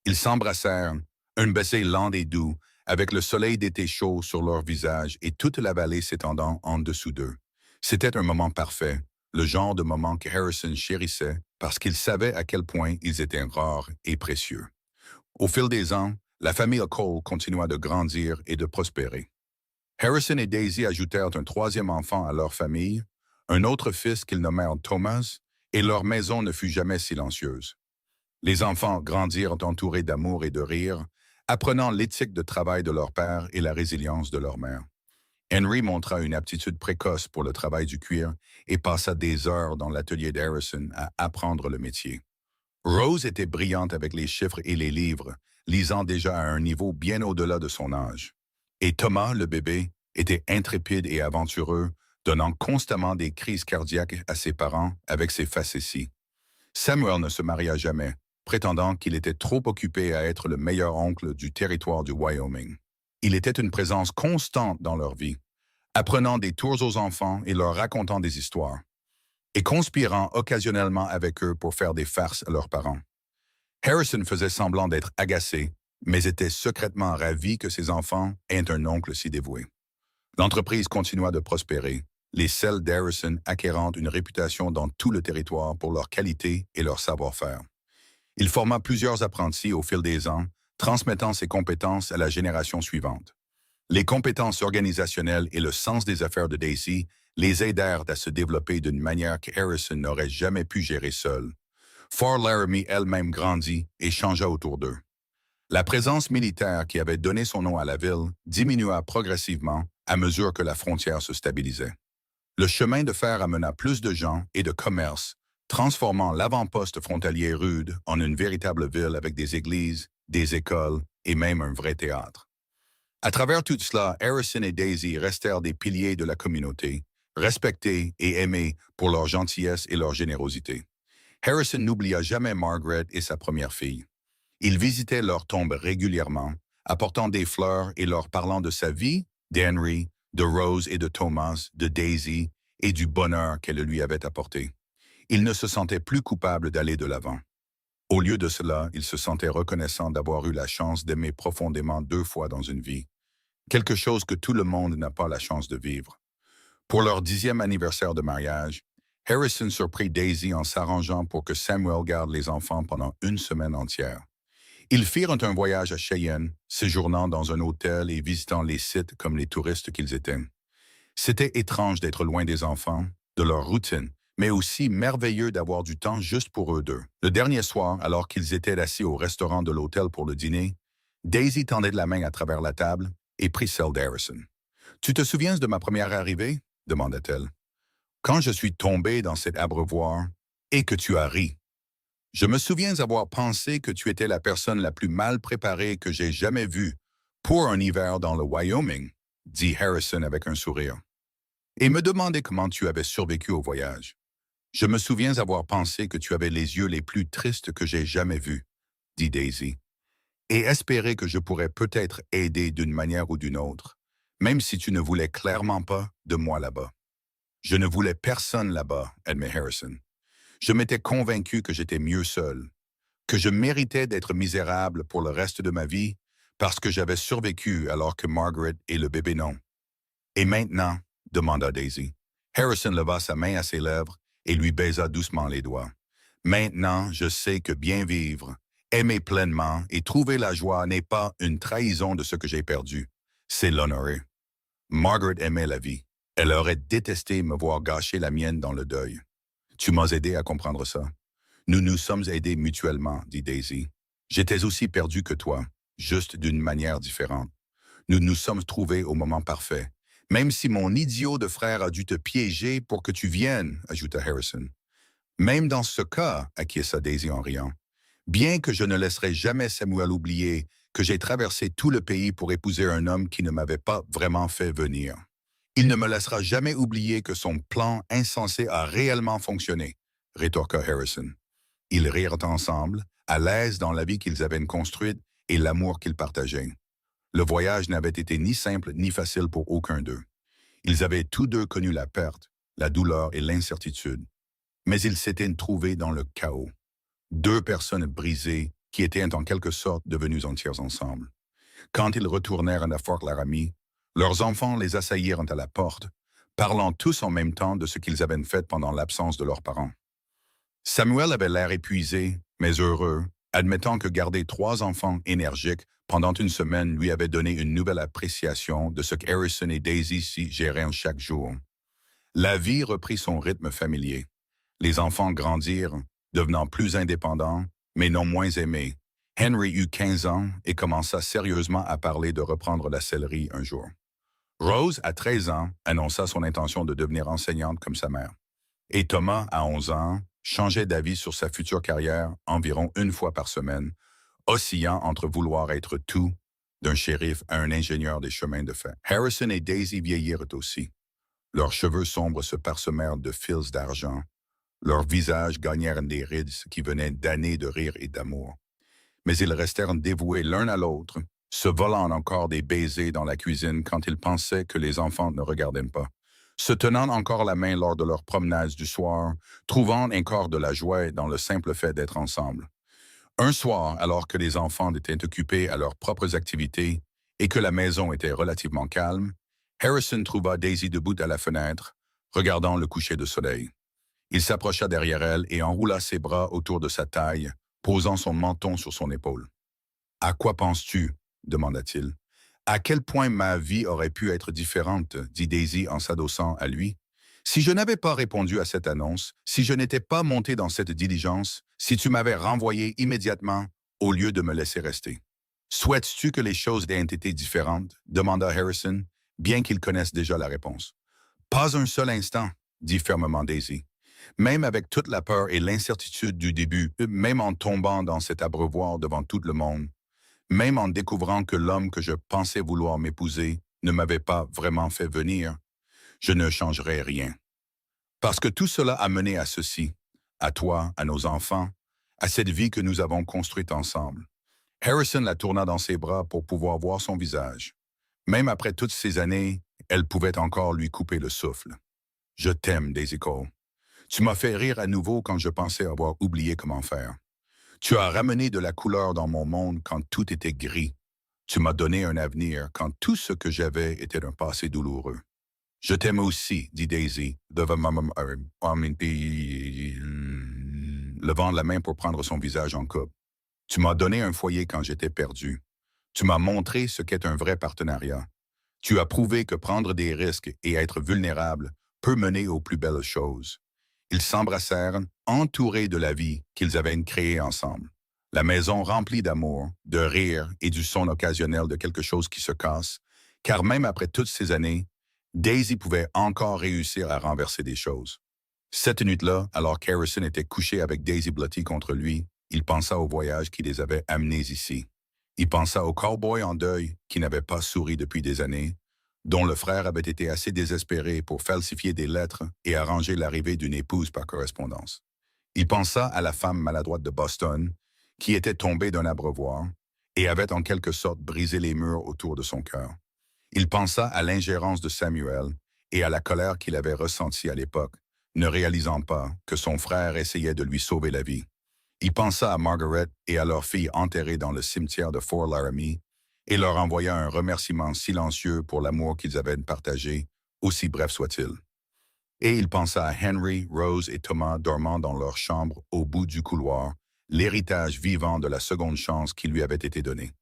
Ils s'embrassèrent, un baiser lent et doux, avec le soleil d'été chaud sur leur visage et toute la vallée s'étendant en dessous d'eux. C'était un moment parfait, le genre de moment que Harrison chérissait parce qu'il savait à quel point ils étaient rares et précieux. Au fil des ans, la famille Cole continua de grandir et de prospérer. Harrison et Daisy ajoutèrent un 3e enfant à leur famille, un autre fils qu'ils nommèrent Thomas, et leur maison ne fut jamais silencieuse. Les enfants grandirent entourés d'amour et de rire, apprenant l'éthique de travail de leur père et la résilience de leur mère. Henry montra une aptitude précoce pour le travail du cuir et passa des heures dans l'atelier d'Harrison à apprendre le métier. Rose était brillante avec les chiffres et les livres, lisant déjà à un niveau bien au-delà de son âge. Et Thomas, le bébé, était intrépide et aventureux, donnant constamment des crises cardiaques à ses parents avec ses facéties. Samuel ne se maria jamais, prétendant qu'il était trop occupé à être le meilleur oncle du territoire du Wyoming. Il était une présence constante dans leur vie, apprenant des tours aux enfants et leur racontant des histoires, et conspirant occasionnellement avec eux pour faire des farces à leurs parents. Harrison faisait semblant d'être agacé, mais était secrètement ravi que ses enfants aient un oncle si dévoué. L'entreprise continua de prospérer, les selles d'Harrison acquérant une réputation dans tout le territoire pour leur qualité et leur savoir-faire. Il forma plusieurs apprentis au fil des ans, transmettant ses compétences à la génération suivante. Les compétences organisationnelles et le sens des affaires de Daisy les aidèrent à se développer d'une manière que Harrison n'aurait jamais pu gérer seul. Fort Laramie elle-même grandit et changea autour d'eux. La présence militaire qui avait donné son nom à la ville diminua progressivement à mesure que la frontière se stabilisait. Le chemin de fer amena plus de gens et de commerces, transformant l'avant-poste frontalier rude en une véritable ville avec des églises, des écoles et même un vrai théâtre. À travers tout cela, Harrison et Daisy restèrent des piliers de la communauté, respectés et aimés pour leur gentillesse et leur générosité. Harrison n'oublia jamais Margaret et sa première fille. Il visitait leur tombe régulièrement, apportant des fleurs et leur parlant de sa vie, d'Henry, de Rose et de Thomas, de Daisy et du bonheur qu'elle lui avait apporté. Il ne se sentait plus coupable d'aller de l'avant. Au lieu de cela, il se sentait reconnaissant d'avoir eu la chance d'aimer profondément 2 fois dans une vie, quelque chose que tout le monde n'a pas la chance de vivre. Pour leur 10e anniversaire de mariage, Harrison surprit Daisy en s'arrangeant pour que Samuel garde les enfants pendant 1 semaine entière. Ils firent un voyage à Cheyenne, séjournant dans un hôtel et visitant les sites comme les touristes qu'ils étaient. C'était étrange d'être loin des enfants, de leur routine, mais aussi merveilleux d'avoir du temps juste pour eux deux. Le dernier soir, alors qu'ils étaient assis au restaurant de l'hôtel pour le dîner, Daisy tendait la main à travers la table et prit celle d'Harrison. « Tu te souviens de ma première arrivée ?» demanda-t-elle. « Quand je suis tombé dans cet abreuvoir et que tu as ri. Je me souviens avoir pensé que tu étais la personne la plus mal préparée que j'ai jamais vue pour un hiver dans le Wyoming, dit Harrison avec un sourire, et me demandais comment tu avais survécu au voyage. Je me souviens avoir pensé que tu avais les yeux les plus tristes que j'ai jamais vus, dit Daisy, et espérer que je pourrais peut-être aider d'une manière ou d'une autre, même si tu ne voulais clairement pas de moi là-bas. Je ne voulais personne là-bas, admet Harrison. Je m'étais convaincu que j'étais mieux seul, que je méritais d'être misérable pour le reste de ma vie parce que j'avais survécu alors que Margaret et le bébé non. Et maintenant, demanda Daisy. Harrison leva sa main à ses lèvres et lui baisa doucement les doigts. Maintenant, je sais que bien vivre, aimer pleinement et trouver la joie n'est pas une trahison de ce que j'ai perdu. C'est l'honorer. Margaret aimait la vie. Elle aurait détesté me voir gâcher la mienne dans le deuil. Tu m'as aidé à comprendre ça. Nous nous sommes aidés mutuellement, dit Daisy. J'étais aussi perdu que toi, juste d'une manière différente. Nous nous sommes trouvés au moment parfait. Même si mon idiot de frère a dû te piéger pour que tu viennes, ajouta Harrison. Même dans ce cas, acquiesça Daisy en riant. Bien que je ne laisserai jamais Samuel oublier que j'ai traversé tout le pays pour épouser un homme qui ne m'avait pas vraiment fait venir. Il ne me laissera jamais oublier que son plan insensé a réellement fonctionné, rétorqua Harrison. Ils rirent ensemble, à l'aise dans la vie qu'ils avaient construite et l'amour qu'ils partageaient. Le voyage n'avait été ni simple ni facile pour aucun d'eux. Ils avaient tous deux connu la perte, la douleur et l'incertitude. Mais ils s'étaient trouvés dans le chaos. Deux personnes brisées qui étaient en quelque sorte devenues entières ensemble. Quand ils retournèrent à Fort Laramie, leurs enfants les assaillirent à la porte, parlant tous en même temps de ce qu'ils avaient fait pendant l'absence de leurs parents. Samuel avait l'air épuisé, mais heureux, admettant que garder 3 enfants énergiques pendant une semaine lui avait donné une nouvelle appréciation de ce qu'Harrison et Daisy s'y géraient chaque jour. La vie reprit son rythme familier. Les enfants grandirent, devenant plus indépendants, mais non moins aimés. Henry eut 15 ans et commença sérieusement à parler de reprendre la sellerie un jour. Rose, à 13 ans, annonça son intention de devenir enseignante comme sa mère. Et Thomas, à 11 ans, changeait d'avis sur sa future carrière environ une fois par semaine, oscillant entre vouloir être tout, d'un shérif à un ingénieur des chemins de fer. Harrison et Daisy vieillirent aussi. Leurs cheveux sombres se parsemèrent de fils d'argent. Leurs visages gagnèrent des rides qui venaient d'années de rire et d'amour. Mais ils restèrent dévoués l'un à l'autre, se volant encore des baisers dans la cuisine quand ils pensaient que les enfants ne regardaient pas, se tenant encore la main lors de leurs promenades du soir, trouvant encore de la joie dans le simple fait d'être ensemble. Un soir, alors que les enfants étaient occupés à leurs propres activités et que la maison était relativement calme, Harrison trouva Daisy debout à la fenêtre, regardant le coucher de soleil. Il s'approcha derrière elle et enroula ses bras autour de sa taille, posant son menton sur son épaule. « À quoi penses-tu » demanda-t-il. « À quel point ma vie aurait pu être différente » dit Daisy en s'adossant à lui. « Si je n'avais pas répondu à cette annonce, si je n'étais pas monté dans cette diligence, si tu m'avais renvoyé immédiatement au lieu de me laisser rester. Souhaites-tu que les choses aient été différentes » demanda Harrison, bien qu'il connaisse déjà la réponse. « Pas un seul instant » dit fermement Daisy. Même avec toute la peur et l'incertitude du début, même en tombant dans cet abreuvoir devant tout le monde, même en découvrant que l'homme que je pensais vouloir m'épouser ne m'avait pas vraiment fait venir, je ne changerai rien. Parce que tout cela a mené à ceci, à toi, à nos enfants, à cette vie que nous avons construite ensemble. Harrison la tourna dans ses bras pour pouvoir voir son visage. Même après toutes ces années, elle pouvait encore lui couper le souffle. « Je t'aime, Daisy Cole. Tu m'as fait rire à nouveau quand je pensais avoir oublié comment faire. Tu as ramené de la couleur dans mon monde quand tout était gris. Tu m'as donné un avenir quand tout ce que j'avais était un passé douloureux. Je t'aime aussi, dit Daisy, levant la main pour prendre son visage en coupe. Tu m'as donné un foyer quand j'étais perdu. Tu m'as montré ce qu'est un vrai partenariat. Tu as prouvé que prendre des risques et être vulnérable peut mener aux plus belles choses. Ils s'embrassèrent, entourés de la vie qu'ils avaient créée ensemble. La maison remplie d'amour, de rire et du son occasionnel de quelque chose qui se casse, car même après toutes ces années, Daisy pouvait encore réussir à renverser des choses. Cette nuit-là, alors qu'Harrison était couché avec Daisy blottie contre lui, il pensa au voyage qui les avait amenés ici. Il pensa au cow-boy en deuil qui n'avait pas souri depuis des années, dont le frère avait été assez désespéré pour falsifier des lettres et arranger l'arrivée d'une épouse par correspondance. Il pensa à la femme maladroite de Boston, qui était tombée d'un abreuvoir et avait en quelque sorte brisé les murs autour de son cœur. Il pensa à l'ingérence de Samuel et à la colère qu'il avait ressentie à l'époque, ne réalisant pas que son frère essayait de lui sauver la vie. Il pensa à Margaret et à leur fille enterrée dans le cimetière de Fort Laramie et leur envoya un remerciement silencieux pour l'amour qu'ils avaient partagé, aussi bref soit-il. Et il pensa à Henry, Rose et Thomas dormant dans leur chambre au bout du couloir, l'héritage vivant de la seconde chance qui lui avait été donnée.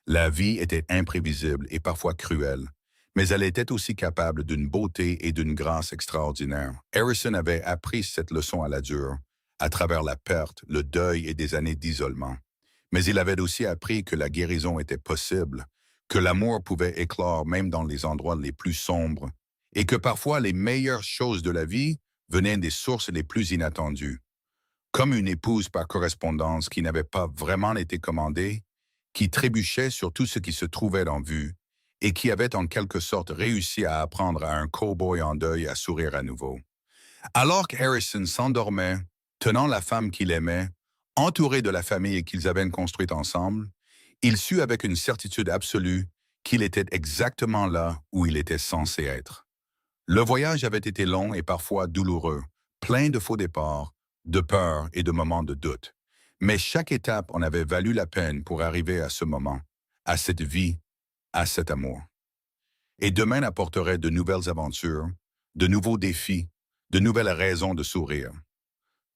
La vie était imprévisible et parfois cruelle, mais elle était aussi capable d'une beauté et d'une grâce extraordinaires. Harrison avait appris cette leçon à la dure, à travers la perte, le deuil et des années d'isolement. Mais il avait aussi appris que la guérison était possible, que l'amour pouvait éclore même dans les endroits les plus sombres, et que parfois les meilleures choses de la vie venaient des sources les plus inattendues. Comme une épouse par correspondance qui n'avait pas vraiment été commandée, qui trébuchait sur tout ce qui se trouvait en vue, et qui avait en quelque sorte réussi à apprendre à un cow-boy en deuil à sourire à nouveau. Alors qu'Harrison s'endormait, tenant la femme qu'il aimait, entouré de la famille qu'ils avaient construite ensemble, il sut avec une certitude absolue qu'il était exactement là où il était censé être. Le voyage avait été long et parfois douloureux, plein de faux départs, de peur et de moments de doute. Mais chaque étape en avait valu la peine pour arriver à ce moment, à cette vie, à cet amour. Et demain apporterait de nouvelles aventures, de nouveaux défis, de nouvelles raisons de sourire.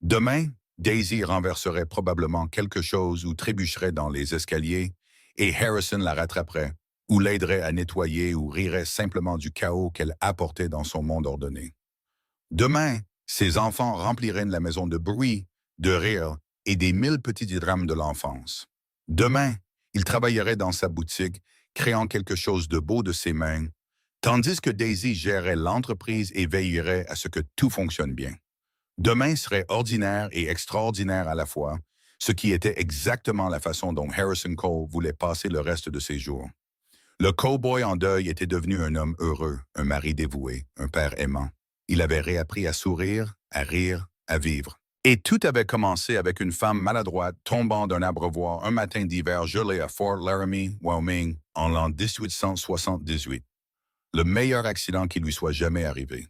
Demain, Daisy renverserait probablement quelque chose ou trébucherait dans les escaliers, et Harrison la rattraperait, ou l'aiderait à nettoyer ou rirait simplement du chaos qu'elle apportait dans son monde ordonné. Demain, ses enfants rempliraient la maison de bruit, de rire et des 1000 petits drames de l'enfance. Demain, il travaillerait dans sa boutique, créant quelque chose de beau de ses mains, tandis que Daisy gérerait l'entreprise et veillerait à ce que tout fonctionne bien. Demain serait ordinaire et extraordinaire à la fois, ce qui était exactement la façon dont Harrison Cole voulait passer le reste de ses jours. Le cow-boy en deuil était devenu un homme heureux, un mari dévoué, un père aimant. Il avait réappris à sourire, à rire, à vivre. Et tout avait commencé avec une femme maladroite tombant d'un abreuvoir un matin d'hiver gelé à Fort Laramie, Wyoming, en l'an 1878. Le meilleur accident qui lui soit jamais arrivé.